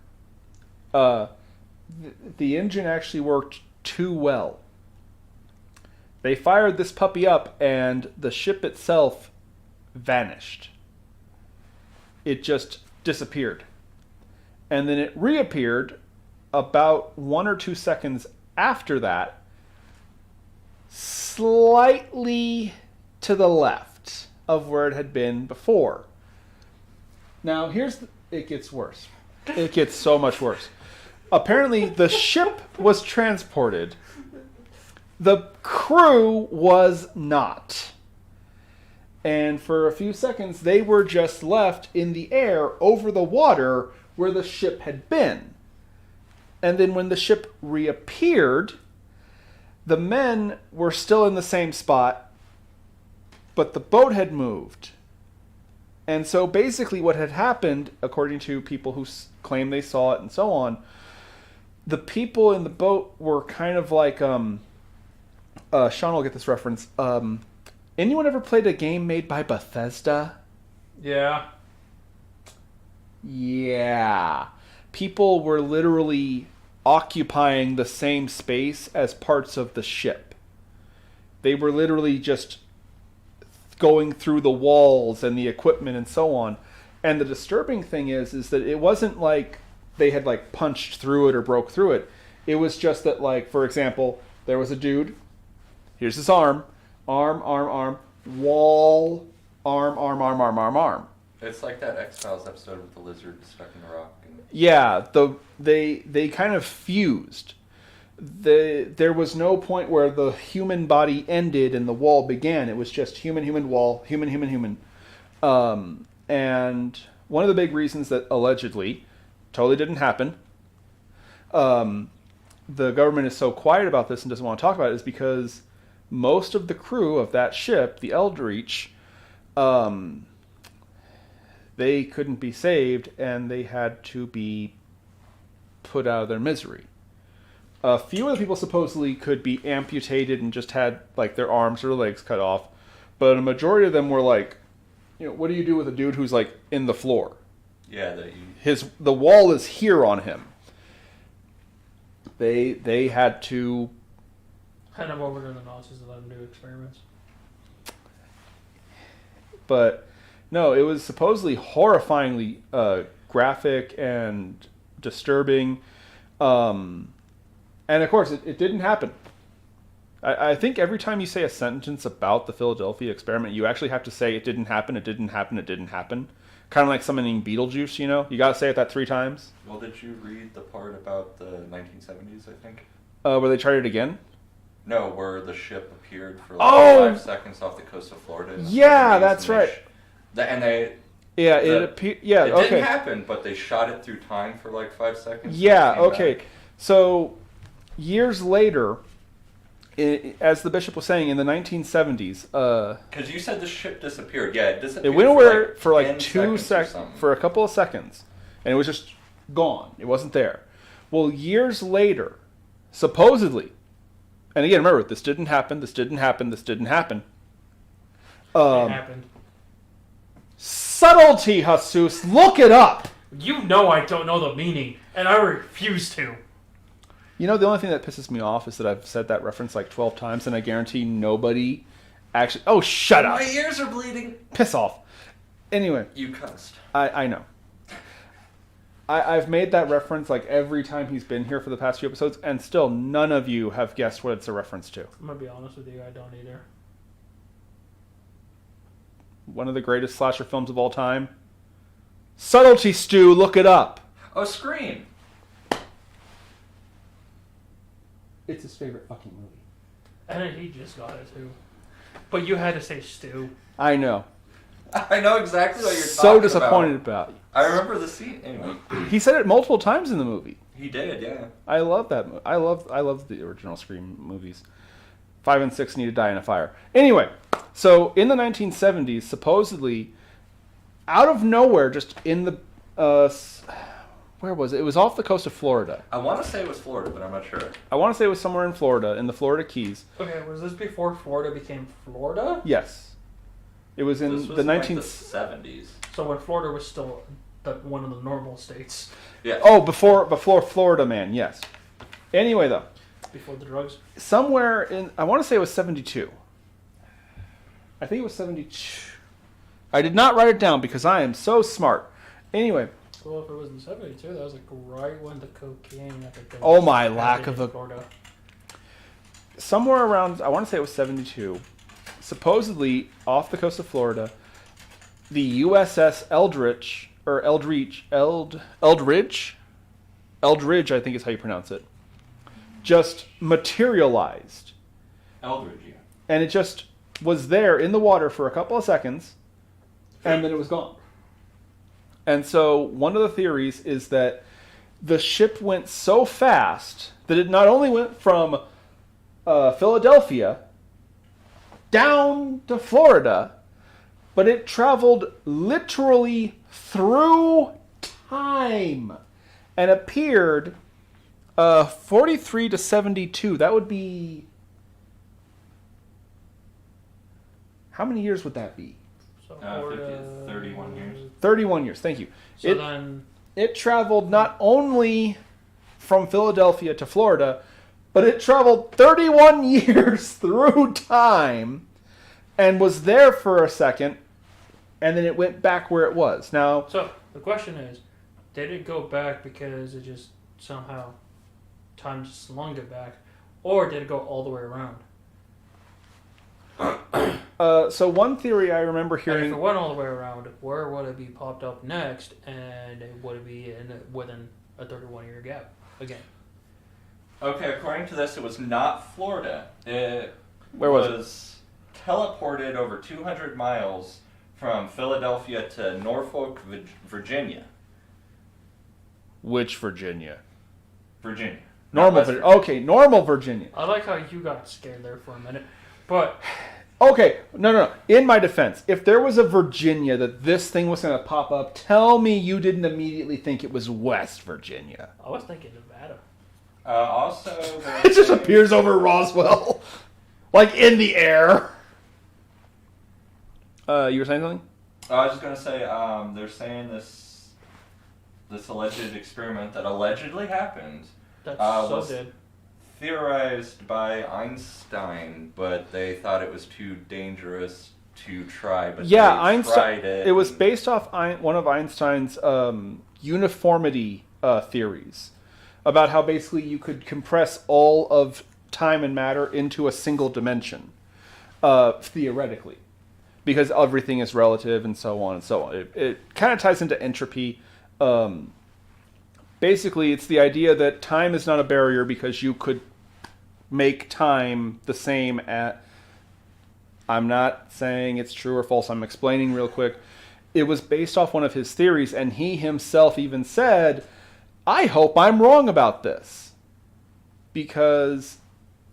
The engine actually worked too well. They fired this puppy up, and the ship itself vanished. It just disappeared. And then it reappeared about 1 or 2 seconds after that, slightly to the left of where it had been before. Now, it gets worse. It gets so much worse. Apparently, the ship was transported. The crew was not. And for a few seconds, they were just left in the air over the water where the ship had been. And then when the ship reappeared, the men were still in the same spot, but the boat had moved. And so basically what had happened, according to people who claim they saw it and so on, the people in the boat were kind of like... Sean will get this reference. Anyone ever played a game made by Bethesda? Yeah. Yeah. People were literally occupying the same space as parts of the ship. They were literally just going through the walls and the equipment and so on. And the disturbing thing is that it wasn't like they had like punched through it or broke through it. It was just that, like, for example, there was a dude. Here's his arm, wall, arm. It's like that X-Files episode with the lizard stuck in the rock. Yeah, they kind of fused. There was no point where the human body ended and the wall began. It was just human, wall, human. And one of the big reasons that allegedly totally didn't happen, the government is so quiet about this and doesn't want to talk about it, is because most of the crew of that ship, the Eldreach, they couldn't be saved and they had to be put out of their misery. A few of the people supposedly could be amputated and just had like their arms or their legs cut off, but a majority of them were like, what do you do with a dude who's like in the floor? Yeah, the wall is here on him. They had to hand him over to the Nazis and let him do experiments. But no, it was supposedly horrifyingly graphic and disturbing. And of course, it didn't happen. I think every time you say a sentence about the Philadelphia experiment, you actually have to say it didn't happen, it didn't happen, it didn't happen. Kind of like summoning Beetlejuice, You got to say it that 3 times. Well, did you read the part about the 1970s, I think? Where they tried it again? No, where the ship appeared for like 5 seconds off the coast of Florida. Yeah, that's right. It okay. didn't happen, but they shot it through time for like 5 seconds. Yeah, okay. Back. So, years later, as the bishop was saying, in the 1970s... Because you said the ship disappeared. Yeah, it disappeared. It went away for like 2 seconds, for a couple of seconds, and it was just gone. It wasn't there. Well, years later, supposedly, and again, remember, this didn't happen. It happened. Subtlety, Jesus. Look it up. You know I don't know the meaning, and I refuse to. The only thing that pisses me off is that I've said that reference like 12 times, and I guarantee nobody actually... Oh, shut up. My ears are bleeding. Piss off. Anyway. You cussed. I know. I've made that reference like every time he's been here for the past few episodes, and still none of you have guessed what it's a reference to. I'm going to be honest with you, I don't either. One of the greatest slasher films of all time. Subtlety, Stu, look it up. Oh, Scream. It's his favorite fucking movie. And he just got it too. But you had to say Stu. I know. I know exactly what you're talking about. So disappointed about you. I remember the scene. Anyway. He said it multiple times in the movie. He did, yeah. I love that. I love the original Scream movies. 5 and 6 need to die in a fire. Anyway, so in the 1970s, supposedly, out of nowhere, just in the where was it? It was off the coast of Florida. I want to say it was Florida, but I'm not sure. I want to say it was somewhere in Florida, in the Florida Keys. Okay, was this before Florida became Florida? Yes. It was in the 70s. So when Florida was still one of the normal states. Yeah. Oh, before Florida Man, yes. Anyway, though. Before the drugs? Somewhere in... I want to say it was 72. I think it was 72. I did not write it down because I am so smart. Anyway... Well, if it was in 72, that was like right when the cocaine epidemic. Oh my lack of a... Florida. Somewhere around, I want to say it was 72, supposedly off the coast of Florida, the USS Eldridge, I think is how you pronounce it, just materialized. Eldridge, yeah. And it just was there in the water for a couple of seconds, and then it was gone. And so one of the theories is that the ship went so fast that it not only went from Philadelphia down to Florida, but it traveled literally through time and appeared 43 to 72. That would be... How many years would that be? 31 years. 31 years, thank you. So then... It traveled not only from Philadelphia to Florida, but it traveled 31 years through time and was there for a second, and then it went back where it was. Now, so the question is, did it go back because it just somehow time just slung it back, or did it go all the way around? So one theory I remember hearing... And if it went all the way around, where would it be popped up next, and would it be within a 31-year gap again? Okay, according to this, it was not Florida. Where was it? Teleported over 200 miles from Philadelphia to Norfolk, Virginia. Which Virginia? Virginia. Normal Virginia. Okay, normal Virginia. I like how you got scared there for a minute, but... Okay, no. In my defense, if there was a Virginia that this thing was going to pop up, tell me you didn't immediately think it was West Virginia. I was thinking Nevada. Also... It just appears over Roswell. Like in the air. You were saying something? I was just going to say, they're saying this alleged experiment that allegedly happened was theorized by Einstein, but they thought it was too dangerous to try. But yeah, they Einstein. Tried it. It was based off one of Einstein's uniformity theories about how basically you could compress all of time and matter into a single dimension, theoretically, because everything is relative and so on and so on. It kind of ties into entropy. Basically, it's the idea that time is not a barrier because you could make time the same at... I'm not saying it's true or false. I'm explaining real quick. It was based off one of his theories, and he himself even said, I hope I'm wrong about this. Because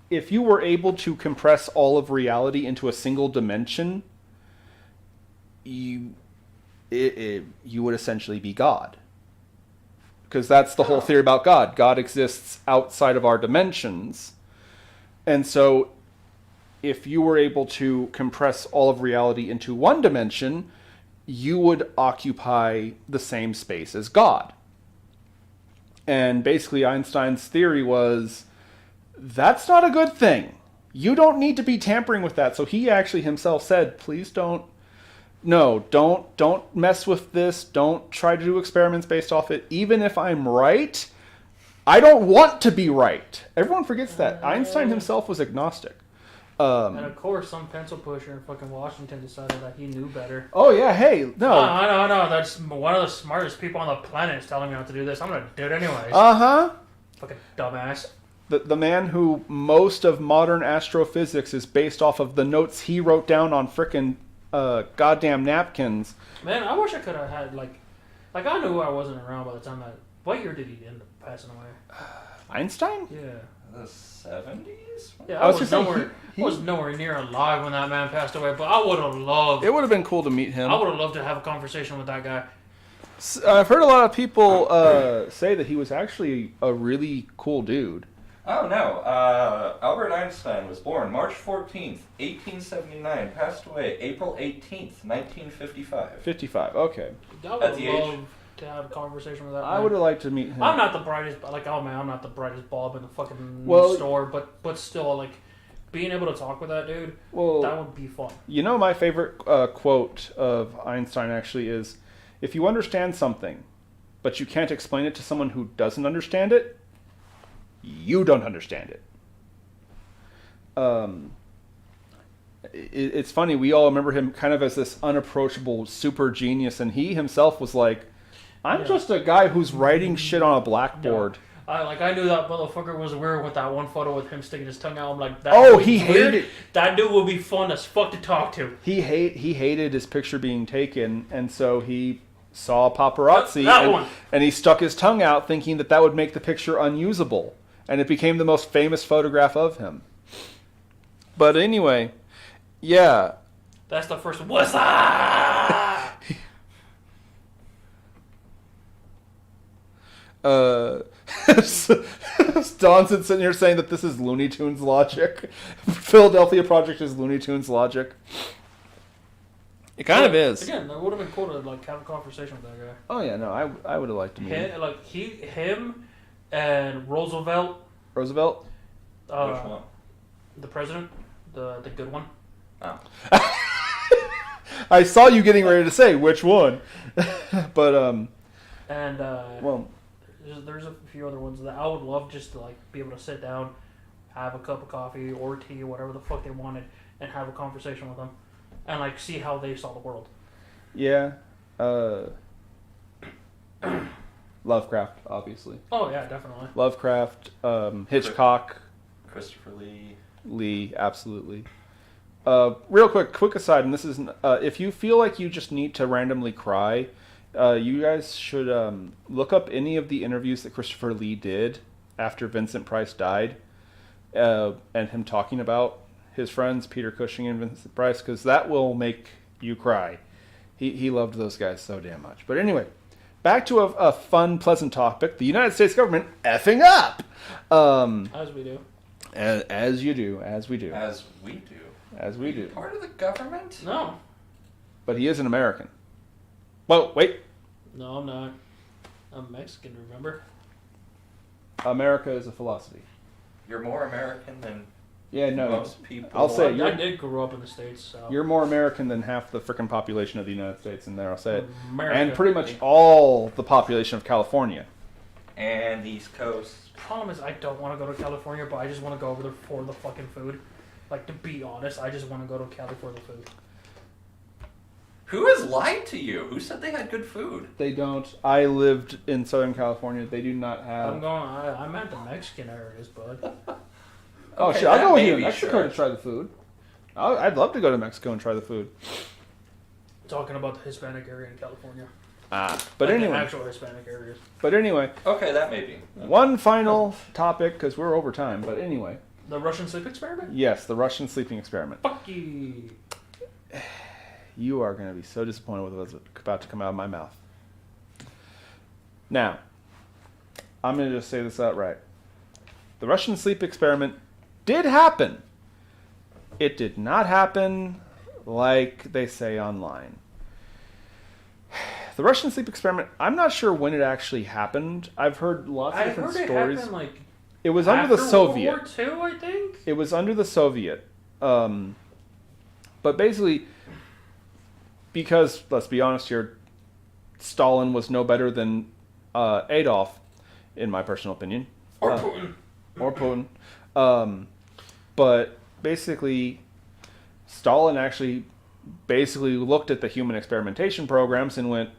if you were able to compress all of reality into a single dimension, you would essentially be God. Because that's the whole theory about God. God exists outside of our dimensions. And so if you were able to compress all of reality into one dimension, you would occupy the same space as God. And basically Einstein's theory was, that's not a good thing. You don't need to be tampering with that. So he actually himself said, please don't mess with this. Don't try to do experiments based off it. Even if I'm right, I don't want to be right. Everyone forgets that. Einstein himself was agnostic. And of course, some pencil pusher in fucking Washington decided that he knew better. Oh yeah, hey, no. I know. That's one of the smartest people on the planet is telling me not to do this. I'm gonna do it anyways. Fucking dumbass. The man who most of modern astrophysics is based off of the notes he wrote down on frickin' goddamn napkins. Man, I wish I could have had like I knew I wasn't around by the time that. What year did he end up passing away? Einstein? Yeah. The 70s? Yeah, I was nowhere near alive when that man passed away, but I would have loved... It would have been cool to meet him. I would have loved to have a conversation with that guy. I've heard a lot of people say that he was actually a really cool dude. Oh, no. Albert Einstein was born March 14th, 1879. Passed away April 18th, 1955. 55, okay. I would love to have a conversation with that man. I would have liked to meet him. I'm not the brightest, I'm not the brightest bulb in the fucking store, but still, like, being able to talk with that dude, that would be fun. You know, my favorite quote of Einstein actually is, if you understand something, but you can't explain it to someone who doesn't understand it, you don't understand it. It's funny, we all remember him kind of as this unapproachable super genius, and he himself was like, I'm just a guy who's writing shit on a blackboard. Yeah. I knew that motherfucker was weird with that one photo with him sticking his tongue out. I'm like, he hated... That dude would be fun as fuck to talk to. He hated his picture being taken, and so he saw paparazzi, and he stuck his tongue out thinking that would make the picture unusable. And it became the most famous photograph of him. But anyway, yeah. That's the first what's up? Don's sitting here saying that this is Looney Tunes logic. Philadelphia Project is Looney Tunes logic. It kind of is. Again, it would have been cool to have a conversation with that guy. Oh yeah, no, I would have liked to meet him. Him, And Roosevelt. Roosevelt? Which one? The president. The good one. Oh. I saw you getting ready to say which one. But, And, well, there's a few other ones that I would love just to, like, be able to sit down, have a cup of coffee or tea, whatever the fuck they wanted, and have a conversation with them. And, like, see how they saw the world. yeah. Lovecraft, obviously. Oh, yeah, definitely. Lovecraft, Hitchcock. Christopher Lee. Lee, absolutely. Real quick aside, and this is if you feel like you just need to randomly cry, you guys should look up any of the interviews that Christopher Lee did after Vincent Price died, and him talking about his friends Peter Cushing and Vincent Price, because that will make you cry. He loved those guys so damn much. But anyway, back to a fun, pleasant topic: the United States government effing up. As we do. As you do, as we do. As we do. As we do. Part of the government? No. But he is an American. Well, wait. No, I'm not. I'm Mexican, remember? America is a philosophy. You're more American than No. most people. I'll say I did grow up in the States, so. You're more American than half the frickin' population of the United States in there, I'll say it. America. And pretty much all the population of California. And East Coast. Problem is, I don't want to go to California, but I just want to go over there for the fucking food. Like, to be honest, I just want to go to Cali for the food. Who has lied to you? Who said they had good food? They don't. I lived in Southern California. They do not have... I meant the Mexican areas, bud. Oh, Okay, shit. I'll that go with may you to be Mexico sure. to try the food. I'd love to go to Mexico and try the food. Talking about the Hispanic area in California. But Like the anyway. actual Hispanic areas. But anyway. Okay, that may be. One final topic, because we're over time. But anyway. The Russian sleep experiment? Yes, the Russian sleeping experiment. Fuck you. You are going to be so disappointed with what's about to come out of my mouth. Now, I'm going to just say this outright. The Russian sleep experiment did happen. It did not happen like they say online. The Russian sleep experiment, I'm not sure when it actually happened. I've heard lots of different stories. It happened, like, It was under the Soviet. World War II, I think? It was under the Soviet. But basically, because, let's be honest here, Stalin was no better than Adolf, in my personal opinion. Or Putin. Or Putin. But basically, Stalin actually basically looked at the human experimentation programs and went,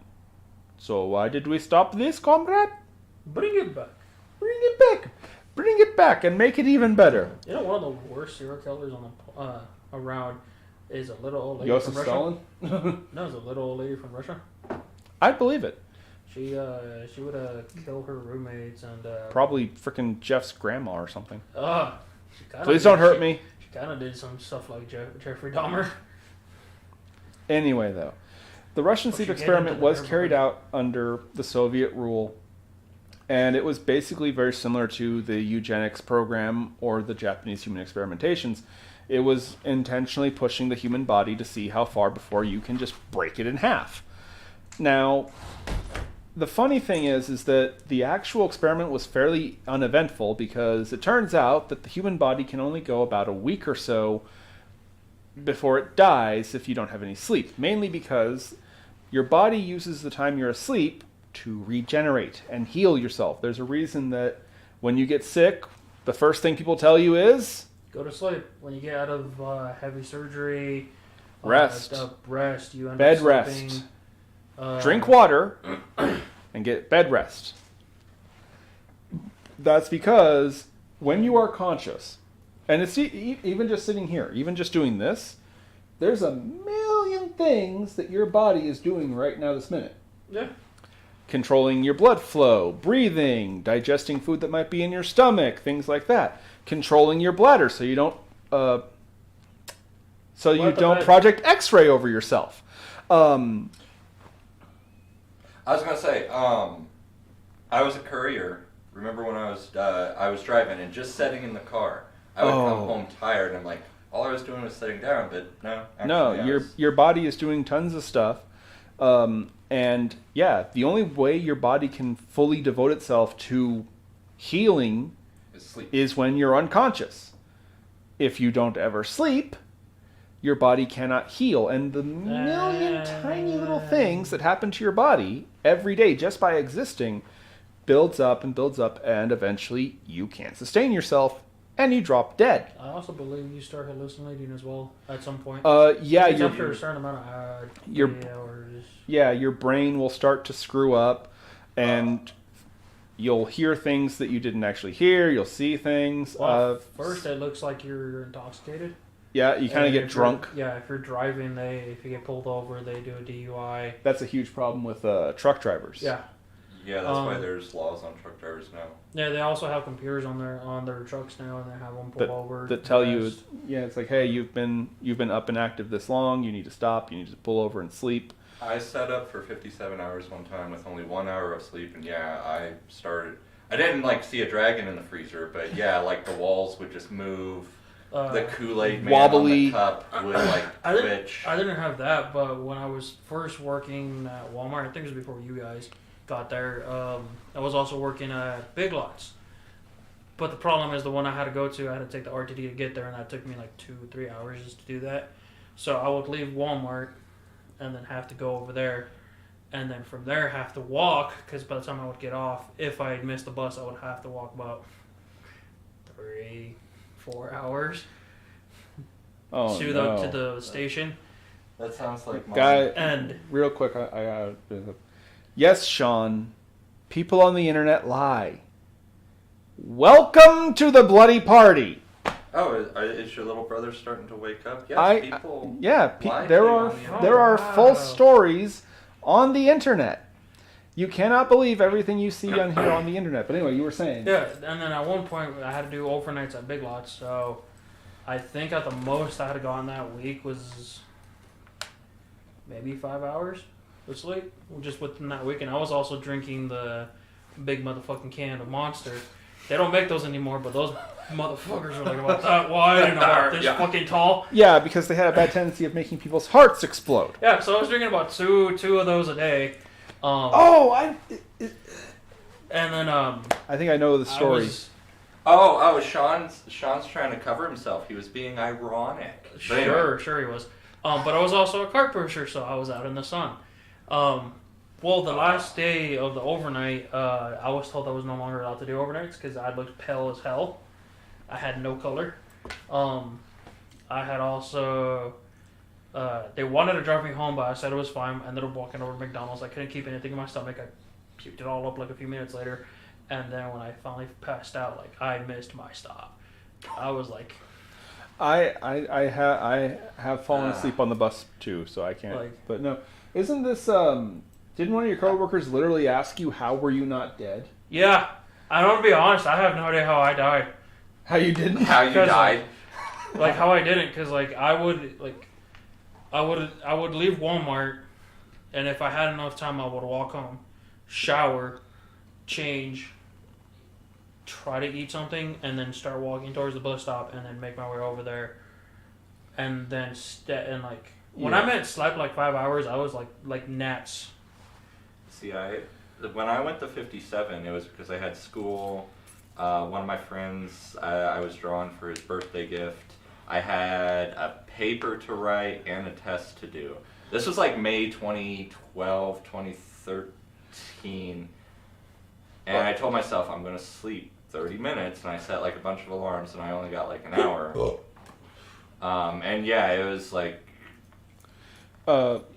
so why did we stop this, comrade? Bring it back. Bring it back. Bring it back and make it even better. You know, one of the worst serial killers on the around is a little old lady Joseph from Russia. Stalin? No, it's a little old lady from Russia. I believe it. She would kill her roommates and Probably frickin' Jeff's grandma or something. she kinda Please did- don't hurt me. She kind of did some stuff like Jeffrey Dahmer. Anyway, though, the Russian sleep you get experiment into was the carried neighborhood. out under the Soviet rule, and it was basically very similar to the eugenics program or the Japanese human experimentations. It was intentionally pushing the human body to see how far before you can just break it in half. Now, the funny thing is that the actual experiment was fairly uneventful because it turns out that the human body can only go about a week or so before it dies if you don't have any sleep. Mainly because your body uses the time you're asleep to regenerate and heal yourself. There's a reason that when you get sick, the first thing people tell you is... Go to sleep. When you get out of heavy surgery, Rest. Rest. You end Bed up sleeping. rest. Drink water and get bed rest. That's because when you are conscious, and it's even just sitting here, even just doing this, there's a million things that your body is doing right now this minute. Yeah. Controlling your blood flow, breathing, digesting food that might be in your stomach, things like that. Controlling your bladder so you don't project X-ray over yourself. I was gonna say, I was a courier. Remember when I was driving and just sitting in the car, I would come home tired and I'm like, all I was doing was sitting down, but no. Actually, your body is doing tons of stuff. And yeah, the only way your body can fully devote itself to Healing is when you're unconscious. If you don't ever sleep, your body cannot heal. And the million tiny little things that happen to your body every day just by existing builds up, and eventually you can't sustain yourself and you drop dead. I also believe you start hallucinating as well at some point. Yeah, after a certain amount of hours. Yeah, your brain will start to screw up, and you'll hear things that you didn't actually hear. You'll see things. Well, first it looks like you're intoxicated. Yeah, you kind of get drunk. Yeah, if you're driving, if you get pulled over, they do a DUI. That's a huge problem with truck drivers. Yeah. Yeah, that's why there's laws on truck drivers now. Yeah, they also have computers on their trucks now, and they have them pull over that tell you. Yeah, it's like, hey, you've been up and active this long. You need to stop. You need to pull over and sleep. I set up for 57 hours one time with only 1 hour of sleep, and I started. I didn't see a dragon in the freezer, but the walls would just move. The Kool-Aid man wobbly on the cup would twitch. I didn't have that, but when I was first working at Walmart, I think it was before you guys got there, I was also working at Big Lots. But the problem is the one I had to go to, I had to take the RTD to get there, and that took me 2-3 hours just to do that. So I would leave Walmart and then have to go over there, and then from there have to walk, because by the time I would get off, if I had missed the bus, I would have to walk about 3-4 hours to the station. That sounds like mine. Guy, and real quick, yes, Sean, people on the internet lie. Welcome to the bloody party. Oh, is your little brother starting to wake up? Yes, there are false stories on the internet. You cannot believe everything you see on here on the internet. But anyway, you were saying. Yeah, and then at one point I had to do overnights at Big Lots, so I think at the most I had gone that week was maybe 5 hours of sleep, just within that week. And I was also drinking the big motherfucking can of Monster. They don't make those anymore, but those motherfuckers are about that wide and about this fucking tall. Yeah, because they had a bad tendency of making people's hearts explode. Yeah, so I was drinking about two of those a day. And then I think I know the story. Sean's trying to cover himself. He was being ironic. Sure he was. But I was also a cart pusher, so I was out in the sun. Well, the last day of the overnight, I was told I was no longer allowed to do overnights because I looked pale as hell. I had no color. I had also... they wanted to drive me home, but I said it was fine. I ended up walking over to McDonald's. I couldn't keep anything in my stomach. I puked it all up a few minutes later. And then when I finally passed out, I missed my stop. I was like... I have fallen asleep on the bus too, so I can't. But no, isn't this? Didn't one of your coworkers literally ask you how were you not dead? Yeah, I don't want to be honest. I have no idea how I died. How you didn't? How you died? How I didn't, because I would leave Walmart, and if I had enough time, I would walk home, shower, change, try to eat something, and then start walking towards the bus stop, and then make my way over there, and then when I meant slept 5 hours, I was like gnats. See, when I went to 57, it was because I had school. One of my friends, I was drawing for his birthday gift. I had a paper to write and a test to do. This was May 2012, 2013. And I told myself I'm going to sleep 30 minutes, and I set a bunch of alarms, and I only got an hour. And yeah, it was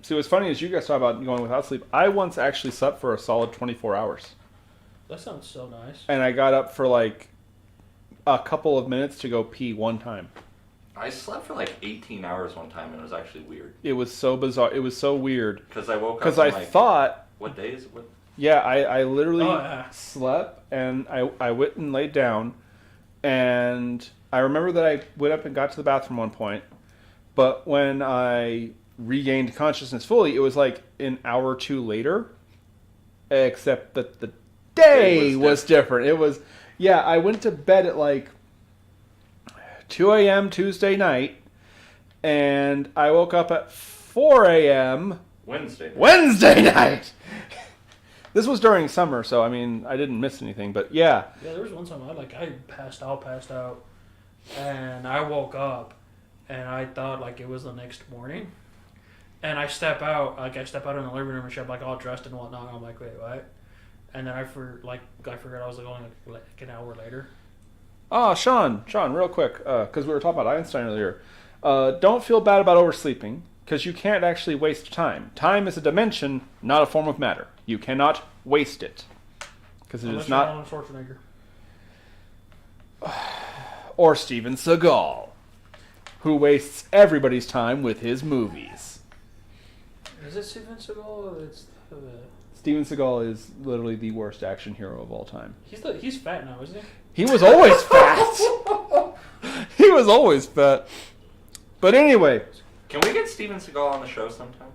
See, what's funny is you guys talk about going without sleep. I once actually slept for a solid 24 hours. That sounds so nice. And I got up for a couple of minutes to go pee one time. I slept for 18 hours one time, and it was actually weird. It was so bizarre. It was so weird. Because I woke up Because I thought... What day is it? What? Yeah, I literally slept, and I went and laid down, and I remember that I went up and got to the bathroom one point, but when I regained consciousness fully, it was an hour or two later, except that the day was different. It was, I went to bed at 2 a.m. Tuesday night, and I woke up at 4 a.m. Wednesday night. This was during summer, so I mean, I didn't miss anything. But yeah. Yeah, there was one time I passed out, and I woke up, and I thought like it was the next morning, and I step out in the living room and shit, like all dressed and whatnot. And I'm like, wait, what? And then I forgot I was going like an hour later. Oh, Sean, real quick, because we were talking about Einstein earlier. Don't feel bad about oversleeping, because you can't actually waste time. Time is a dimension, not a form of matter. You cannot waste it. Because it is not... Arnold Schwarzenegger. Or Steven Seagal, who wastes everybody's time with his movies. Is it Steven Seagal? It's Steven Seagal is literally the worst action hero of all time. He's fat now, isn't he? He was always fat. He was always fat. But anyway, Can we get Steven Seagal on the show sometime?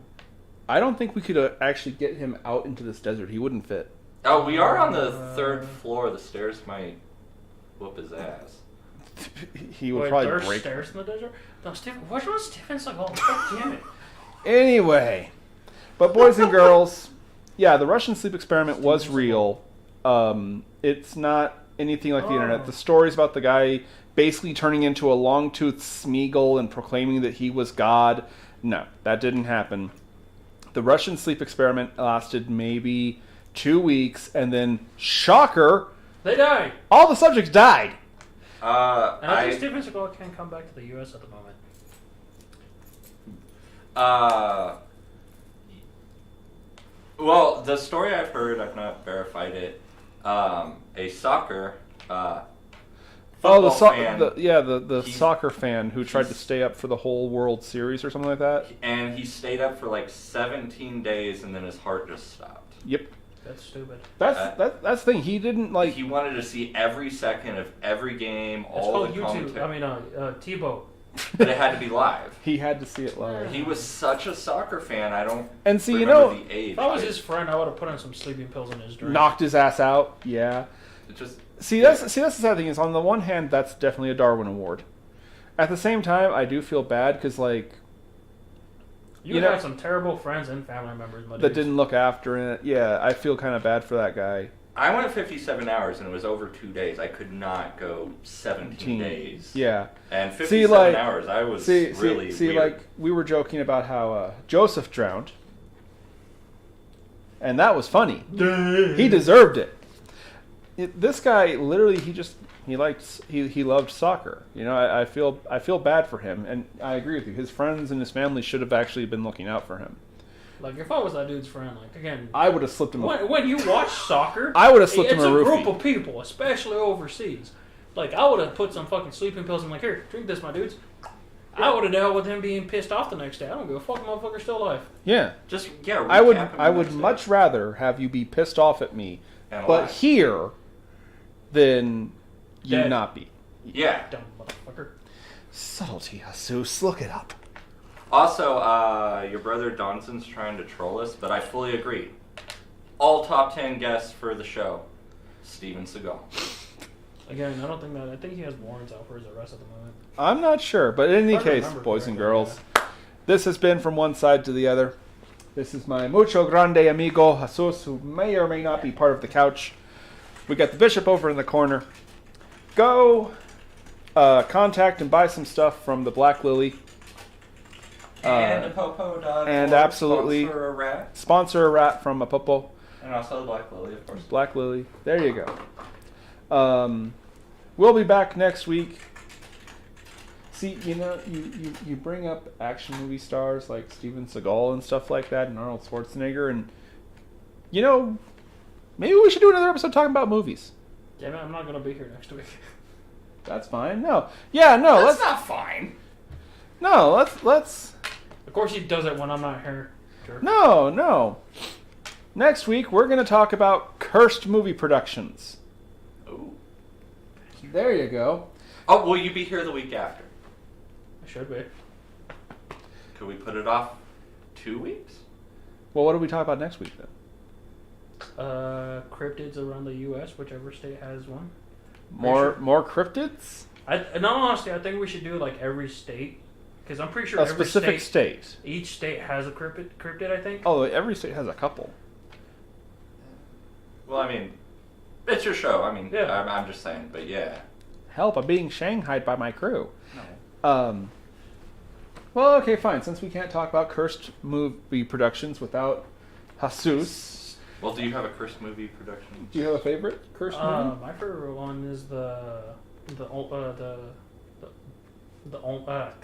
I don't think we could actually get him out into this desert. He wouldn't fit. Oh, we are on the third floor. The stairs might whoop his ass. He would probably there's break. stairs in the desert? No, which one's Steven Seagal? God damn it. Anyway, but boys and girls, yeah, the Russian sleep experiment was real. It's not anything like the internet. The stories about the guy basically turning into a long-toothed Smeagol and proclaiming that he was God, no, that didn't happen. The Russian sleep experiment lasted maybe 2 weeks, and then, shocker, They died. all the subjects died. And I think Steven Seagal can't come back to the U.S. at the moment. Well, the story I've heard, I've not verified it. A soccer football fan, the soccer fan who tried to stay up for the whole World Series or something like that. and he stayed up for like 17 days, and then his heart just stopped. Yep, That's stupid. that's the thing. He didn't like. He wanted to see every second of every game, It's all called the YouTube. commentary. Tebow. But it had to be live. He had to see it live. He was such a soccer fan. I don't And see, remember the age. If I was his friend, I would have put in some sleeping pills in his drink. Knocked his ass out. Yeah. It just That's the sad thing is, on the one hand, that's definitely a Darwin Award. At the same time, I do feel bad because like You had some terrible friends and family members, my that dudes. didn't look after it. Yeah, I feel kind of bad for that guy. I went 57 hours and it was over 2 days. I could not go 17 days. Yeah. And 57 hours, I was really weird. Like we were joking about how Joseph drowned, and that was funny. He deserved it. This guy literally, he loved soccer. You know, I feel bad for him, and I agree with you. His friends and his family should have actually been looking out for him. Like, if I was that dude's friend, like, again... I would have slipped him when you watch soccer... I would have slipped him a roofie. It's a group of people, especially overseas. Like, I would have put some fucking sleeping pills and like, here, drink this, my dudes. Yeah. I would have dealt with him being pissed off the next day. I don't give a fuck, motherfucker's still alive. Yeah. I would much rather have you be pissed off at me, but here, than you not be. Yeah. Dumb motherfucker. Subtlety, Jesus. Look it up. Also, your brother Donson's trying to troll us, but I fully agree. All top 10 guests for the show, Steven Seagal. Again, I think he has warrants out for his arrest at the moment. I'm not sure, but in any case, boys and girls, this has been From One Side to the Other. This is my mucho grande amigo, Jesus, who may or may not be part of the couch. We got the bishop over in the corner. Go contact and buy some stuff from the Black Lily. And Apopo.org. And absolutely sponsor a rat from Apopo. And also the Black Lily, of course. Black Lily. There you go. We'll be back next week. See, you know, you bring up action movie stars like Steven Seagal and stuff like that, and Arnold Schwarzenegger, and you know, maybe we should do another episode talking about movies. Damn it, I'm not gonna be here next week. That's fine. That's not fine. No, let's. Of course, he does it when I'm not here. Sure. No. Next week we're gonna talk about cursed movie productions. Oh. There you go. Oh, will you be here the week after? I should be. Could we put it off 2 weeks? Well, what do we talk about next week then? Cryptids around the U.S., whichever state has one. More cryptids? In all honesty, I think we should do like every state, because I'm pretty sure a every specific state. Each state has a cryptid, I think. Oh, every state has a couple. Well, I mean, it's your show. I mean, Yeah. I'm just saying, but yeah. Help! I'm being shanghaied by my crew. No. Well, okay, fine. Since we can't talk about cursed movie productions without Jesus, Well, do you have a cursed movie production? do you have a favorite cursed movie? My favorite one is God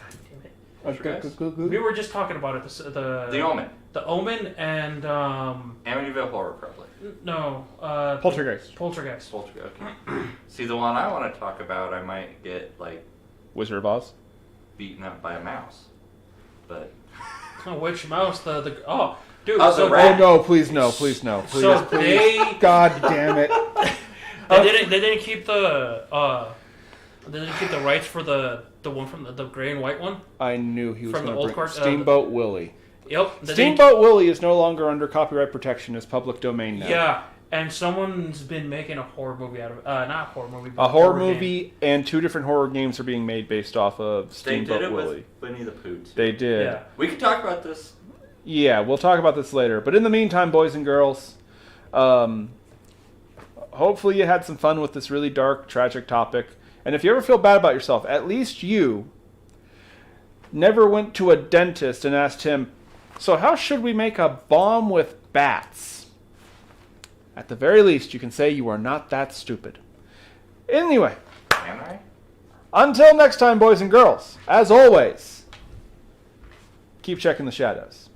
damn it. We were just talking about it. The Omen. The Omen and Amityville Horror, probably. no. Poltergeist. Poltergeist. Okay. See, the one I want to talk about, I might get like Wizard of Oz. beaten up by a mouse, but Oh, which mouse? The oh, dude. Oh, so the rat. Oh no! Please no! Please no! Please! So please. they God damn it! they didn't keep the rights for the one from the gray and white one. I knew he was From the going old to bring cart- Steamboat Willie. Yep. Steamboat Willie is no longer under copyright protection as public domain now. Yeah, and someone's been making a horror movie out of it. Not a horror movie. But A horror game. movie and 2 different horror games are being made based off of they Steamboat did it Willie. with Winnie the Pooh. Too. They did. Yeah. We could talk about this. Yeah, we'll talk about this later. But in the meantime, boys and girls, hopefully you had some fun with this really dark, tragic topic. And if you ever feel bad about yourself, at least you never went to a dentist and asked him, so how should we make a bomb with bats? At the very least, you can say you are not that stupid. Anyway, Can I? until next time, boys and girls, as always, keep checking the shadows.